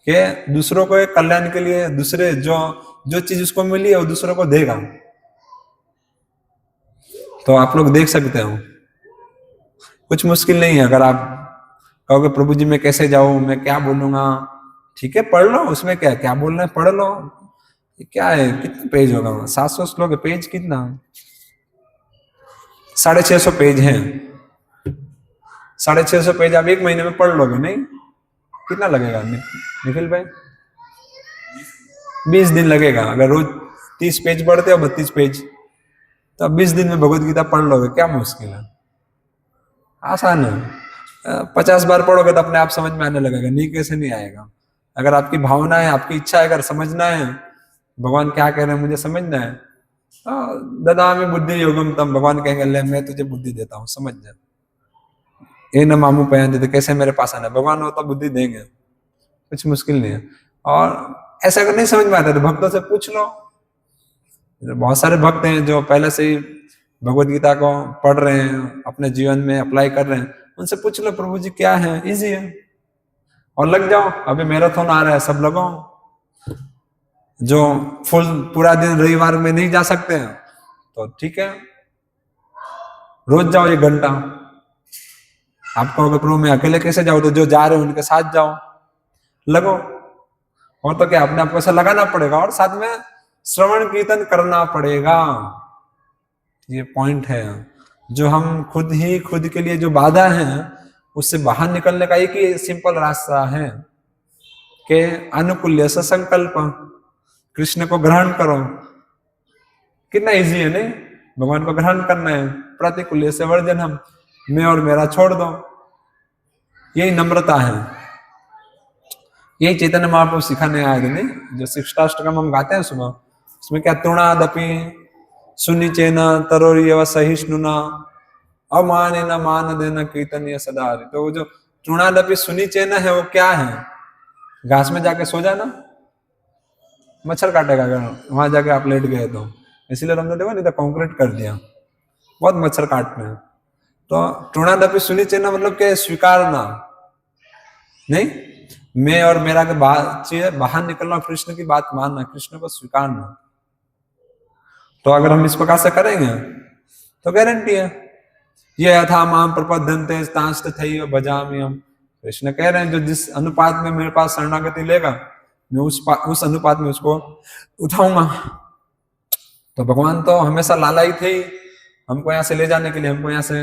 कि दूसरों को एक कल्याण के लिए, दूसरे जो चीज उसको मिली है वो दूसरों को देगा। तो आप लोग देख सकते हो, कुछ मुश्किल नहीं है। अगर आप कहोगे प्रभु जी मैं कैसे जाऊं, मैं क्या बोलूंगा, ठीक है पढ़ लो, उसमें क्या बोलना है पढ़ लो, ये क्या है, कितने पेज होगा? 700 श्लोक है, पेज कितना? 650 पेज है। 650 पेज आप एक महीने में पढ़ लोगे नहीं? कितना लगेगा निखिल भाई? 20 दिन लगेगा। अगर रोज 30 पेज पढ़ते हो, 32 पेज, तो 20 दिन में भगवत गीता पढ़ लोगे। क्या मुश्किल है, आसान है। 50 बार पढ़ोगे तो अपने आप समझ में आने लगेगा। नहीं, कैसे नहीं आएगा? अगर आपकी भावना है, आपकी इच्छा है, अगर समझना है भगवान क्या कह रहे हैं मुझे समझना है, तो ददामि बुद्धि योगम तम, भगवान कहेंगे ले मैं तुझे बुद्धि देता हूँ, समझ जा। ये न मामू पहन देते, कैसे मेरे पास आना? भगवान होता बुद्धि देंगे, कुछ मुश्किल नहीं है। और ऐसा अगर नहीं समझ में आता तो भक्तों से पूछ लो। बहुत सारे भक्त हैं जो पहले से ही भगवत गीता को पढ़ रहे हैं, अपने जीवन में अप्लाई कर रहे हैं। उनसे पूछ लो प्रभु जी क्या है, इजी है, और लग जाओ। अभी मैराथन आ रहा है, सब लगाओ। जो फुल पूरा दिन रविवार में नहीं जा सकते हैं तो ठीक है, रोज जाओ 1 घंटा। आपको अगर प्रभु में अकेले कैसे जाओ, तो जो जा रहे हो उनके साथ जाओ, लगो। और तो क्या, अपने आप को ऐसा लगाना पड़ेगा, और साथ में श्रवण कीर्तन करना पड़ेगा। ये पॉइंट है। जो हम खुद के लिए जो बाधा है, उससे बाहर निकलने का एक ही सिंपल रास्ता है कि अनुकूल्य से संकल्प, कृष्ण को ग्रहण करो। कितना इजी है नहीं? भगवान को ग्रहण करना है। प्रतिकूल्य से वर्जनम, मैं और मेरा छोड़ दो। यही नम्रता है, यही चैतन्य महाप्रभु सिखाने आए थे नहीं? जो शिष्टाष्टकम हम गाते हैं सुबह, उसमें क्या, तृणादपि सुनिचेन तरोरियव सहिष्णुना अमानेन मान देना कीर्तनीय सदा। तो वो जो तृणादपि सुनिचेन है, वो क्या है? घास में जाके सो जाना, मच्छर काटेगा अगर वहां जाके आप लेट गए तो। इसीलिए हमने देखो नहीं तो कंक्रीट कर दिया, बहुत मच्छर काटते हैं। तो तृणादपि सुनिचेन मतलब क्या, स्वीकारना नहीं, मैं और मेरा के बाहर निकलना, कृष्ण की बात मानना, कृष्ण को स्वीकारना। तो अगर हम इस प्रकार से करेंगे तो गारंटी है, ये यथा माम प्रपद्यन्ते तांस्त थैव भजामि हम। कृष्ण कह रहे हैं जो जिस अनुपात में मेरे पास शरणागति लेगा, मैं उस अनुपात में उसको उठाऊंगा। तो भगवान तो हमेशा लालाई थे हमको यहाँ से ले जाने के लिए, हमको यहाँ से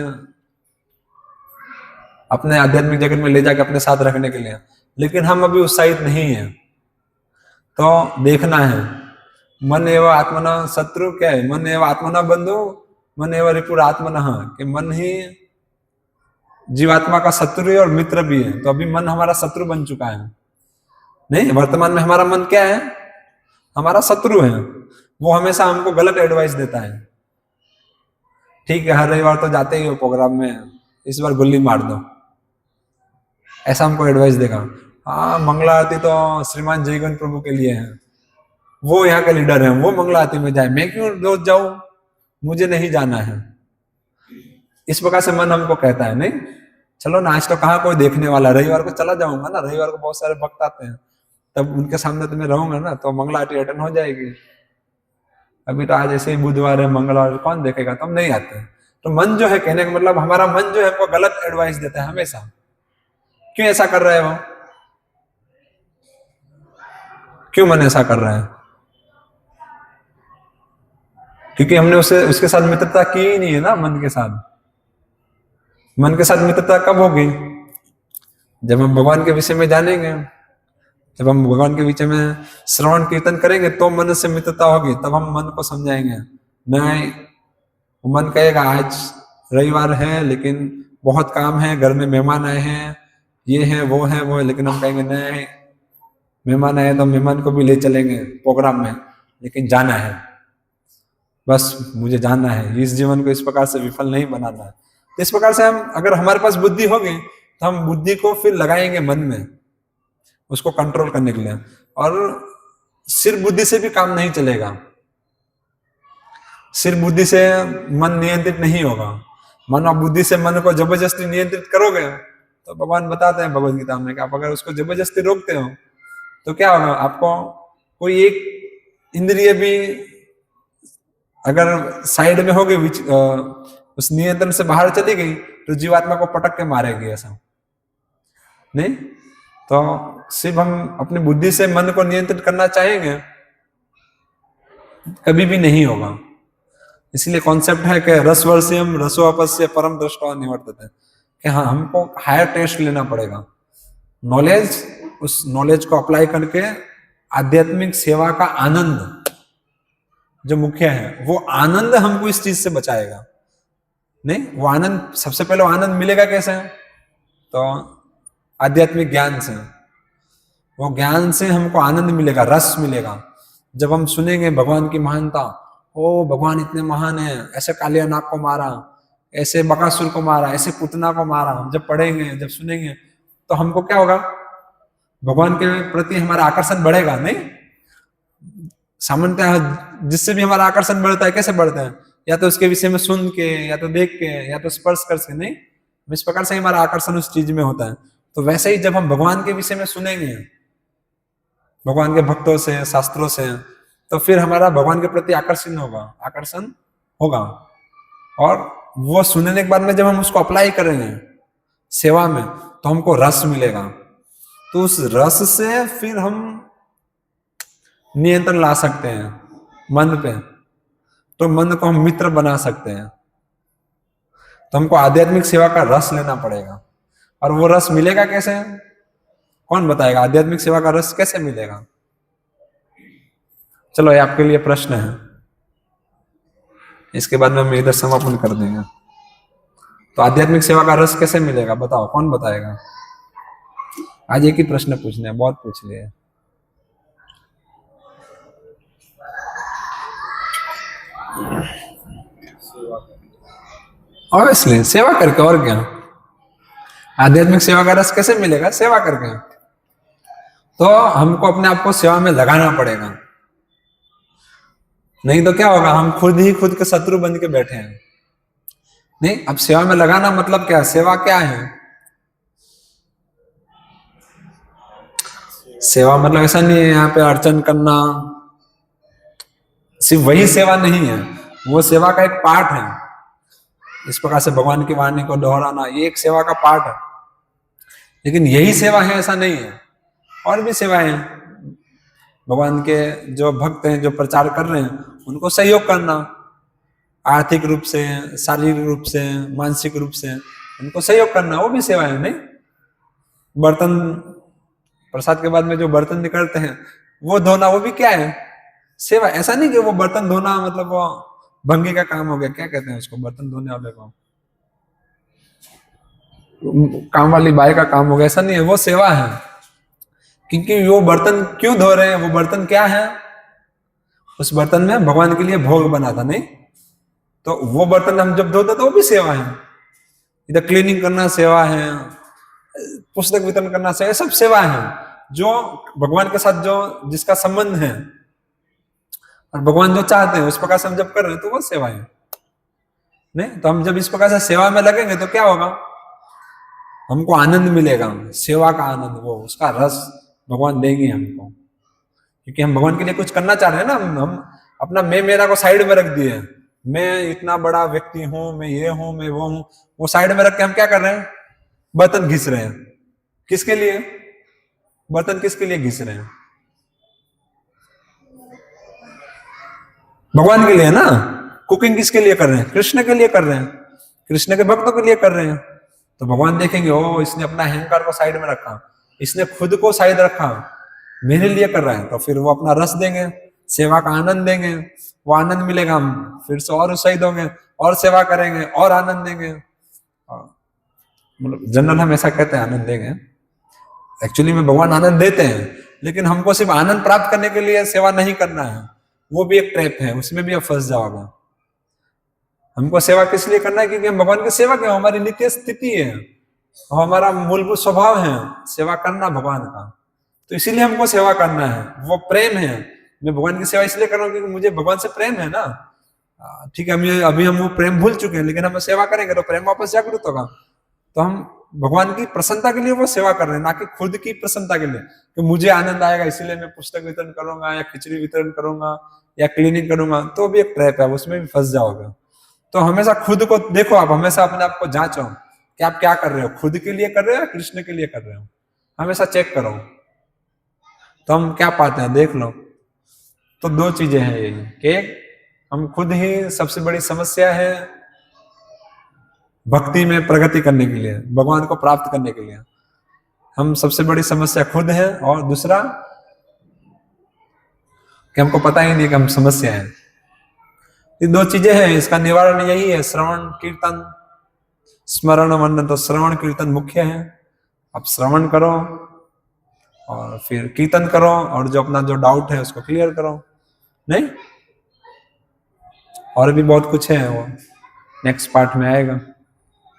अपने आध्यात्मिक जगत में ले जाके अपने साथ रखने के लिए, लेकिन हम अभी उत्साहित नहीं है। तो देखना है, मन एवं आत्मना शत्रु क्या है? मन एवं आत्मना बंधु, मन एवं रिपुर आत्मना, कि मन ही जीवात्मा का शत्रु है और मित्र भी है। तो अभी मन हमारा शत्रु बन चुका है नहीं? वर्तमान में हमारा मन क्या है? हमारा शत्रु है। वो हमेशा हमको गलत एडवाइस देता है। ठीक है, हर रविवार तो जाते ही हो प्रोग्राम में, इस बार गुल्ली मार दो, ऐसा हमको एडवाइस देगा। हाँ, मंगला आरती तो श्रीमान जयगन प्रभु के लिए है, वो यहाँ के लीडर हैं, वो मंगला आरती में जाए, मैं क्यों रोज जाऊं, मुझे नहीं जाना है। इस प्रकार से मन हमको कहता है नहीं, चलो ना आज तो कहाँ कोई देखने वाला, रविवार को चला जाऊंगा ना, रविवार को बहुत सारे भक्त आते हैं, तब उनके सामने तो मैं रहूंगा ना, तो मंगला आरती अटेंड हो जाएगी। अभी तो आज ऐसे ही बुधवार है, मंगलवार, कौन देखेगा, तो हम नहीं आते। तो मन जो है, कहने का मतलब हमारा मन जो है हमको गलत एडवाइस देता है हमेशा। क्यों ऐसा कर रहे हो? क्यों मन ऐसा कर रहा है? क्योंकि हमने उसके साथ मित्रता की ही नहीं है ना। मन के साथ मित्रता कब होगी? जब हम भगवान के विषय में जानेंगे, जब हम भगवान के विषय में श्रवण कीर्तन करेंगे, तो मन से मित्रता होगी। तब हम मन को समझाएंगे। नहीं, मन कहेगा आज रविवार है लेकिन बहुत काम है, घर में मेहमान आए हैं, ये है वो है वो है, लेकिन हम कहेंगे नहीं, मेहमान आए तो मेहमान को भी ले चलेंगे प्रोग्राम में, लेकिन जाना है, बस मुझे जाना है। इस जीवन को इस प्रकार से विफल नहीं बनाना है। तो इस प्रकार से हम, अगर हमारे पास बुद्धि होगी तो हम बुद्धि को फिर लगाएंगे मन में, उसको कंट्रोल करने के लिए। और सिर्फ बुद्धि से भी काम नहीं चलेगा, सिर्फ बुद्धि से मन नियंत्रित नहीं होगा। मानो बुद्धि से मन को जबरदस्ती नियंत्रित करोगे, तो भगवान बताते हैं भगवद गीता में कि आप अगर उसको जबरदस्ती रोकते हो तो क्या होगा, आपको कोई एक इंद्रिय भी अगर साइड में होगी, उस नियंत्रण से बाहर चली गई, तो जीवात्मा को पटक के मारेगी। ऐसा नहीं। तो सिर्फ हम अपनी बुद्धि से मन को नियंत्रित करना चाहेंगे कभी भी नहीं होगा। इसलिए कॉन्सेप्ट है कि रसवर्षियम रसोपस्य परम दृष्टवा निवर्तते, कि हाँ हमको हायर टेस्ट लेना पड़ेगा, नॉलेज, उस नॉलेज को अप्लाई करके आध्यात्मिक सेवा का आनंद जो मुख्य है, वो आनंद हमको इस चीज से बचाएगा। नहीं, वो आनंद सबसे पहले आनंद मिलेगा कैसे? तो आध्यात्मिक ज्ञान से। वो ज्ञान से हमको आनंद मिलेगा, रस मिलेगा। जब हम सुनेंगे भगवान की महानता, ओ भगवान इतने महान है, ऐसे कालिया नाग को मारा, ऐसे बकासुर को मारा, ऐसे पुतना को मारा, हम जब पढ़ेंगे, जब सुनेंगे, तो हमको क्या होगा? भगवान के प्रति हमारा आकर्षण बढ़ेगा। नहीं, सामान्यतः जिससे भी हमारा आकर्षण बढ़ता है, कैसे बढ़ता है? या तो उसके विषय में सुन के, या तो देख के, या तो स्पर्श करके। नहीं, इस प्रकार से हमारा आकर्षण उस चीज में होता है। तो वैसे ही जब हम भगवान के विषय में सुनेंगे, भगवान के भक्तों से, शास्त्रों से, तो फिर हमारा भगवान के प्रति आकर्षण होगा। और वो सुनने के बाद में जब हम उसको अप्लाई करेंगे सेवा में, तो हमको रस मिलेगा। तो उस रस से फिर हम नियंत्रण ला सकते हैं मन पे, तो मन को हम मित्र बना सकते हैं। तो हमको आध्यात्मिक सेवा का रस लेना पड़ेगा। और वो रस मिलेगा कैसे? कौन बताएगा? आध्यात्मिक सेवा का रस कैसे मिलेगा? चलो, ये आपके लिए प्रश्न है, इसके बाद में हम इधर समापन कर देंगे। तो आध्यात्मिक सेवा का रस कैसे मिलेगा? बताओ, कौन बताएगा? आज एक ही प्रश्न पूछने हैं, बहुत पूछ लिए। ऑब्वियसली सेवा करके, और क्या? आध्यात्मिक सेवा का रस कैसे मिलेगा? सेवा करके। तो हमको अपने आप को सेवा में लगाना पड़ेगा, नहीं तो क्या होगा? हम खुद ही खुद के शत्रु बन के बैठे हैं। नहीं, अब सेवा में लगाना मतलब क्या? सेवा क्या है? सेवा मतलब ऐसा नहीं है यहाँ पे अर्चन करना, सिर्फ वही सेवा नहीं है, वो सेवा का एक पार्ट है। इस प्रकार से भगवान की वाणी को दोहराना, ये एक सेवा का पार्ट है। लेकिन यही सेवा है ऐसा नहीं है, और भी सेवाएं हैं। भगवान के जो भक्त हैं, जो प्रचार कर रहे हैं, उनको सहयोग करना, आर्थिक रूप से, शारीरिक रूप से, मानसिक रूप से उनको सहयोग करना, वो भी सेवा है। नहीं, बर्तन प्रसाद के बाद में जो बर्तन निकलते हैं वो धोना, वो भी क्या है? सेवा। ऐसा नहीं कि वो बर्तन धोना मतलब वो भंगी का काम हो गया, क्या कहते हैं उसको, बर्तन धोने वाले को काम वाली बाई का काम हो गया, ऐसा नहीं है। वो सेवा है, क्योंकि वो बर्तन क्यों धो रहे हैं? वो बर्तन क्या है? उस बर्तन में भगवान के लिए भोग बना था। नहीं, तो वो बर्तन हम जब धोते तो वो भी सेवा है। इधर क्लीनिंग करना सेवा है, पुस्तक वितरण करना सेवा, सब सेवा है जो भगवान के साथ जो जिसका संबंध है, और भगवान जो चाहते हैं उस प्रकार से हम जब कर रहे हैं तो वो सेवा है। नहीं, तो हम जब इस प्रकार से सेवा में लगेंगे तो क्या होगा? हमको आनंद मिलेगा, सेवा का आनंद, वो उसका रस भगवान देंगे हमको, क्योंकि हम भगवान के लिए कुछ करना चाह रहे हैं ना। हम अपना मैं मेरा को साइड में रख दिए, मैं इतना बड़ा व्यक्ति हूं, मैं ये हूं, मैं वो हूं, वो साइड में रख के हम क्या कर रहे हैं? बर्तन घिस रहे हैं। किसके लिए? बर्तन किसके लिए घिस रहे हैं? भगवान के लिए ना। कुकिंग किसके लिए कर रहे हैं? कृष्ण के लिए कर रहे हैं, कृष्ण के भक्तों के लिए कर रहे हैं। तो भगवान देखेंगे, ओ इसने अपना अहंकार को साइड में रखा, इसने खुद को साइड रखा, मेरे लिए कर रहा है, तो फिर वो अपना रस देंगे, सेवा का आनंद देंगे। वो आनंद मिलेगा, हम फिर से और उत्साहित होंगे, और सेवा करेंगे, और आनंद देंगे। मतलब जनरल हम ऐसा कहते हैं आनंद देंगे, एक्चुअली में भगवान आनंद देते हैं, लेकिन हमको सिर्फ आनंद प्राप्त करने के लिए सेवा नहीं करना है। वो भी एक ट्रैप है, उसमें भी आप फंस जाओगे। हमको सेवा किस लिए करना है? क्योंकि हम भगवान की सेवा के, हमारी नित्य स्थिति है, हमारा मूलभूत स्वभाव है सेवा करना भगवान का। तो इसीलिए हमको सेवा करना है, वो प्रेम है। मैं भगवान की सेवा इसलिए कर रहा हूँ क्योंकि मुझे भगवान से प्रेम है ना। ठीक है, अभी हम वो प्रेम भूल चुके हैं, लेकिन हम सेवा करेंगे तो प्रेम वापस जागृत होगा। तो हम भगवान की प्रसन्नता के लिए वो सेवा कर रहे हैं, ना कि खुद की प्रसन्नता के लिए कि मुझे आनंद आएगा इसलिए मैं पुस्तक वितरण करूंगा, या खिचड़ी वितरण करूंगा, या क्लीनिंग करूंगा। तो भी एक ट्रैप है, उसमें भी फंस जाओगे। तो हमेशा खुद को देखो, आप हमेशा अपने आप को जांचो कि आप क्या कर रहे हो, खुद के लिए कर रहे हो या कृष्ण के लिए कर रहे हो। हमेशा चेक करो, तो हम क्या पाते हैं देख लो। तो दो चीजें हैं ये कि एक, हम खुद ही सबसे बड़ी समस्या है भक्ति में प्रगति करने के लिए, भगवान को प्राप्त करने के लिए हम सबसे बड़ी समस्या खुद है, और दूसरा कि हमको पता ही नहीं कि हम समस्या है। ये दो चीजें हैं, इसका निवारण यही है, श्रवण कीर्तन स्मरण वंदन। तो श्रवण कीर्तन मुख्य है, आप श्रवण करो और फिर कीर्तन करो, और जो अपना जो डाउट है उसको क्लियर करो। नहीं, और भी बहुत कुछ है, वो नेक्स्ट पार्ट में आएगा।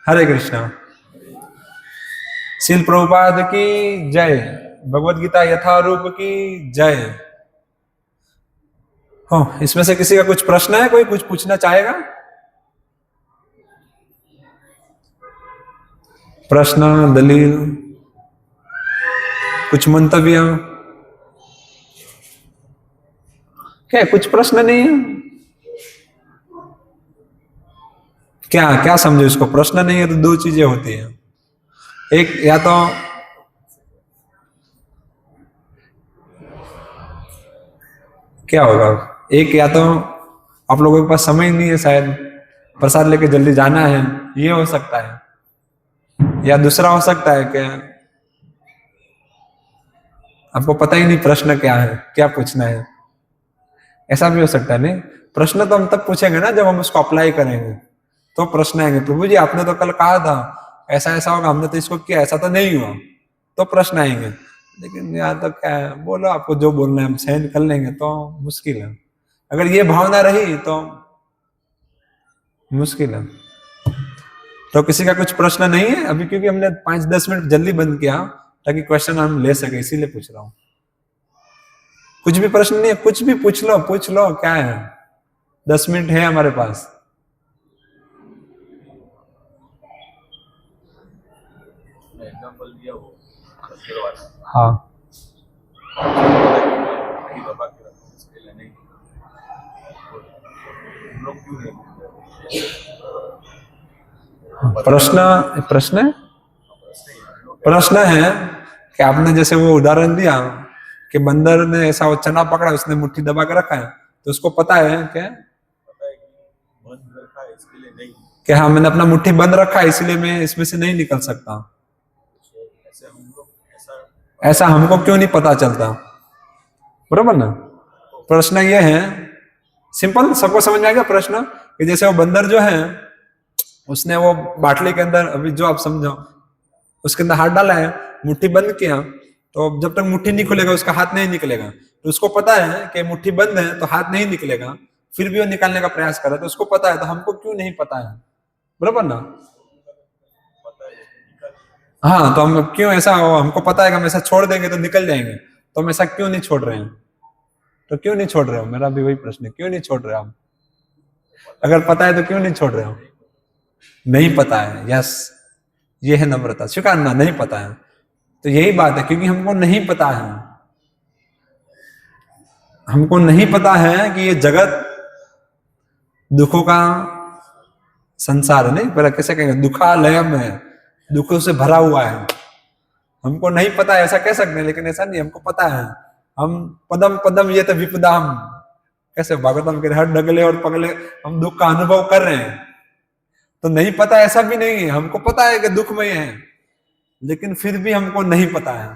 हरे कृष्णा। श्रील प्रभुपाद की जय, भगवद गीता यथारूप की जय हो। इसमें से किसी का कुछ प्रश्न है, कोई कुछ पूछना चाहेगा? प्रश्न, दलील, कुछ मंतव्य? क्या कुछ प्रश्न नहीं है? क्या क्या समझो इसको? प्रश्न नहीं है तो दो चीजें होती हैं, एक या तो क्या होगा, एक या तो आप लोगों के पास समय नहीं है, शायद प्रसाद लेके जल्दी जाना है, ये हो सकता है। या दूसरा हो सकता है कि आपको पता ही नहीं प्रश्न क्या है, क्या पूछना है, ऐसा भी हो सकता है। नहीं, प्रश्न तो हम तब पूछेंगे ना जब हम उसको अप्लाई करेंगे, तो प्रश्न आएंगे, प्रभु जी आपने तो कल कहा था ऐसा ऐसा होगा, हमने तो इसको किया, ऐसा तो नहीं हुआ, तो प्रश्न आएंगे। लेकिन यार तो क्या है, बोलो, आपको जो बोलना है हम सहन कर लेंगे, तो मुश्किल है। अगर ये भावना रही तो मुश्किल है। तो किसी का कुछ प्रश्न नहीं है अभी, क्योंकि हमने 5-10 मिनट जल्दी बंद किया ताकि क्वेश्चन हम ले सके, इसीलिए पूछ रहा हूँ। कुछ भी प्रश्न नहीं है, कुछ भी पूछ लो, क्या है, 10 मिनट है हमारे पास। हाँ, प्रश्न है कि आपने जैसे वो उदाहरण दिया कि बंदर ने ऐसा वो चना पकड़ा, उसने मुट्ठी दबा के रखा है, तो उसको पता है कि हाँ मैंने अपना मुट्ठी बंद रखा है, इसलिए मैं इसमें से नहीं निकल सकता। ऐसा हमको क्यों नहीं पता चलता? बरोबर ना? प्रश्न ये है, सिंपल, सबको समझ में आ गया प्रश्न, कि जैसे वो बंदर जो है उसने वो बाटली के अंदर, अभी जो आप समझो, उसके अंदर हाथ डाला है, मुट्ठी बंद किया, तो जब तक मुट्ठी नहीं खुलेगा उसका हाथ नहीं निकलेगा। तो उसको पता है कि मुट्ठी बंद है तो हाथ नहीं निकलेगा, फिर भी वो निकालने का प्रयास कर रहा है, तो उसको पता है, तो हमको क्यों नहीं पता है? बरोबर ना? हाँ, तो हम क्यों ऐसा हो, हमको पता है कि हम ऐसा छोड़ देंगे तो निकल जाएंगे, तो हम ऐसा क्यों नहीं छोड़ रहे हैं? तो क्यों नहीं छोड़ रहे हो? मेरा भी वही प्रश्न है, क्यों नहीं छोड़ रहे हो हम? अगर पता है तो क्यों नहीं छोड़ रहे हो? नहीं पता है, यस, ये है नम्रता, स्वीकारना, नहीं पता है। तो यही बात है, क्योंकि हमको नहीं पता है, हमको नहीं पता है कि ये जगत दुखों का संसार है। नहीं, पर कैसे कहेंगे, दुखालयम है, दुखों से भरा हुआ है। हमको नहीं पता है ऐसा कह सकते हैं, लेकिन ऐसा नहीं, हमको पता है। हम पदम पदम ये तो विपदाम, कैसे भागवतम के हर डगले और पगले हम दुख का अनुभव कर रहे हैं। तो नहीं पता ऐसा भी नहीं है, हमको पता है कि दुखमय है, लेकिन फिर भी हमको नहीं पता है।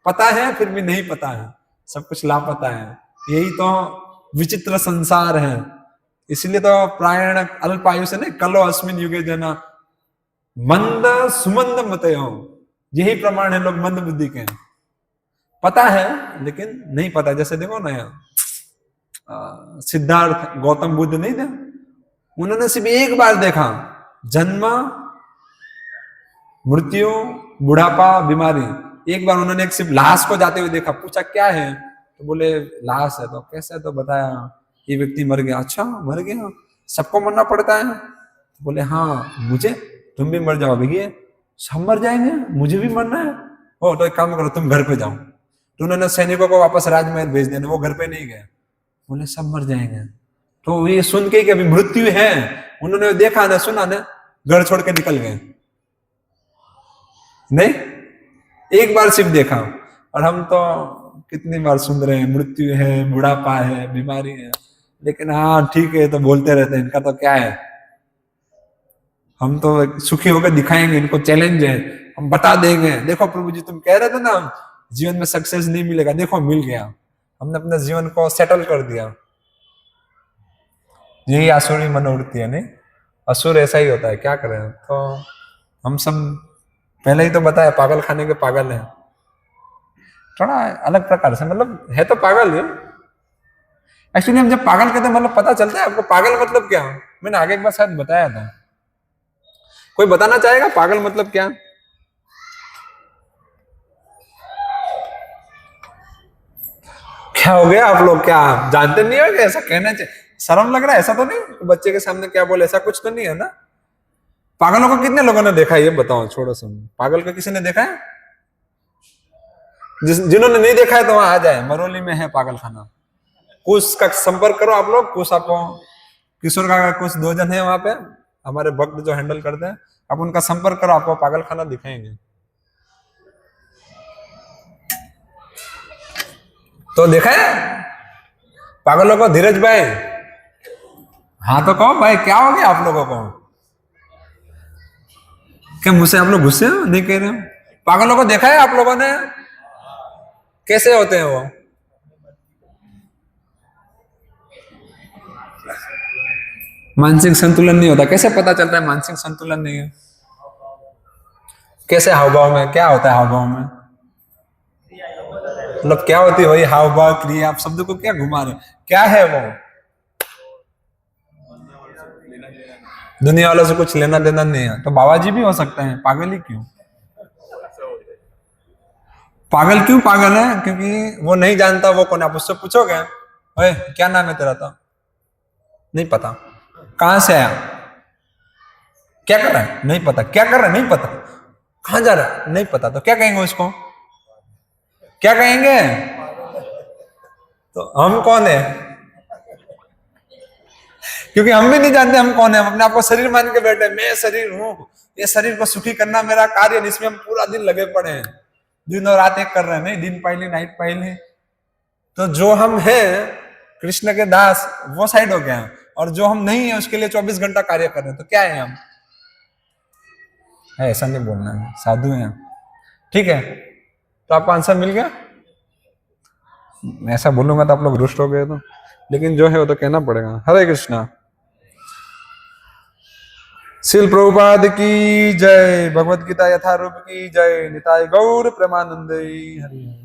पता है फिर भी नहीं पता है, सब कुछ लापता है। यही तो विचित्र संसार है। इसलिए तो प्रायण अल्पायु से नहीं, कलो अस्मिन युगे जना मंद सुमंद मतयो, यही प्रमाण है, लोग मंद बुद्धि के हैं। पता है लेकिन नहीं पता। जैसे देखो ना यार, सिद्धार्थ गौतम बुद्ध नहीं थे, उन्होंने सिर्फ एक बार देखा, जन्म मृत्यु बुढ़ापा बीमारी, एक बार उन्होंने एक सिर्फ लाश को जाते हुए देखा। पूछा क्या है, तो बोले लाश है। तो कैसे, तो बताया ये व्यक्ति मर गया। अच्छा मर गया, सबको मरना पड़ता है? तो बोले हाँ, मुझे, तुम भी मर जाओ भैया, सब मर जाएंगे, मुझे भी मरना है। हो तो एक काम करो, तुम घर पे जाओ। तो उन्होंने सैनिकों को वापस राजमहल भेज देने, वो घर पे नहीं गए। बोले सब मर जाएंगे। तो ये सुन के कि अभी मृत्यु है, उन्होंने देखा ना सुना ना, घर छोड़ के निकल गए। नहीं, एक बार सिर्फ देखा। और हम तो कितनी बार सुन रहे हैं, मृत्यु है, बुढ़ापा है, बीमारी है, लेकिन हाँ ठीक है तो बोलते रहते हैं, इनका तो क्या है, हम तो सुखी होकर दिखाएंगे, इनको चैलेंज है, हम बता देंगे, देखो प्रभु जी तुम कह रहे थे ना जीवन में सक्सेस नहीं मिलेगा, देखो मिल गया, हमने अपने जीवन को सेटल कर दिया। यही आसुरी मनोवृत्ति है, नहीं? असुर ऐसा ही होता है, क्या करें। तो हम सब पहले ही तो बताया पागल खाने के पागल हैं, थोड़ा अलग प्रकार से, मतलब है तो पागल है एक्चुअली। हम जब पागल कहते हैं मतलब पता चलता है आपको पागल मतलब क्या। मैंने आगे एक बार शायद बताया था, कोई बताना चाहेगा पागल मतलब क्या? क्या हो गया आप लोग, क्या जानते नहीं हो कि ऐसा कहना चाहिए? शर्म लग रहा है? ऐसा तो नहीं बच्चे के सामने क्या बोले, ऐसा कुछ तो नहीं है ना? पागलों को कितने लोगों ने देखा है ये बताओ, छोड़ो सब। पागल को किसी ने देखा है? जिन्होंने नहीं देखा है तो वहां आ जाए, मरोली में है पागल खाना। कुछ का संपर्क करो आप लोग, कुछ आपको किशोर का कुछ 2 जन है वहां पे, हमारे भक्त जो हैंडल करते हैं, आप उनका संपर्क करो, आपको पागल खाना दिखाएंगे। तो देखा है पागलों को? धीरज भाई हाँ तो कहो भाई, क्या हो गया आप लोगों को? क्या मुझसे आप लोग गुस्से हो? नहीं कह रहे हो? पागलों को देखा है आप लोगों ने? कैसे होते हैं वो? मानसिक संतुलन नहीं होता। कैसे पता चलता है मानसिक संतुलन नहीं है? कैसे हाव भाव में क्या होता है? हाव भाव में मतलब क्या होती है? वही हाव भाव क्रिया, आप शब्द को क्या घुमा रहे, क्या है वो? दुनिया वालों से कुछ लेना देना नहीं है। तो बाबा जी भी हो सकते हैं, पागल ही क्यों? पागल क्यों पागल है? क्योंकि वो नहीं जानता वो कौन है। आप उससे पूछोगे ओए क्या नाम है तेरा, तो नहीं पता। कहां से आया, क्या कर रहा है, नहीं पता। क्या कर रहा है, नहीं पता। कहां जा रहा है, नहीं पता। तो क्या कहेंगे उसको? क्या कहेंगे? तो हम कौन है? क्योंकि हम भी नहीं जानते हम कौन है। हम अपने आप को शरीर मान के बैठे, मैं शरीर हूं, ये शरीर को सुखी करना मेरा कार्य, इसमें हम पूरा दिन लगे पड़े हैं, दिन और रात एक कर रहे हैं। नहीं, दिन पहले नाइट पहले। तो जो हम हैं कृष्ण के दास, वो साइड हो गया, और जो हम नहीं है उसके लिए 24 घंटा कार्य कर रहे हैं। तो क्या है हम? है ऐसा नहीं बोलना है, साधु हैं। ठीक है, तो आपको आंसर मिल गया। ऐसा बोलूंगा तो आप लोग रुष्ट हो गए, तो लेकिन जो है वो तो कहना पड़ेगा। हरे कृष्णा। श्रील प्रभुपाद की जय, भगवत गीता यथारूप की जय, निताय गौर प्रेमानंद हरि।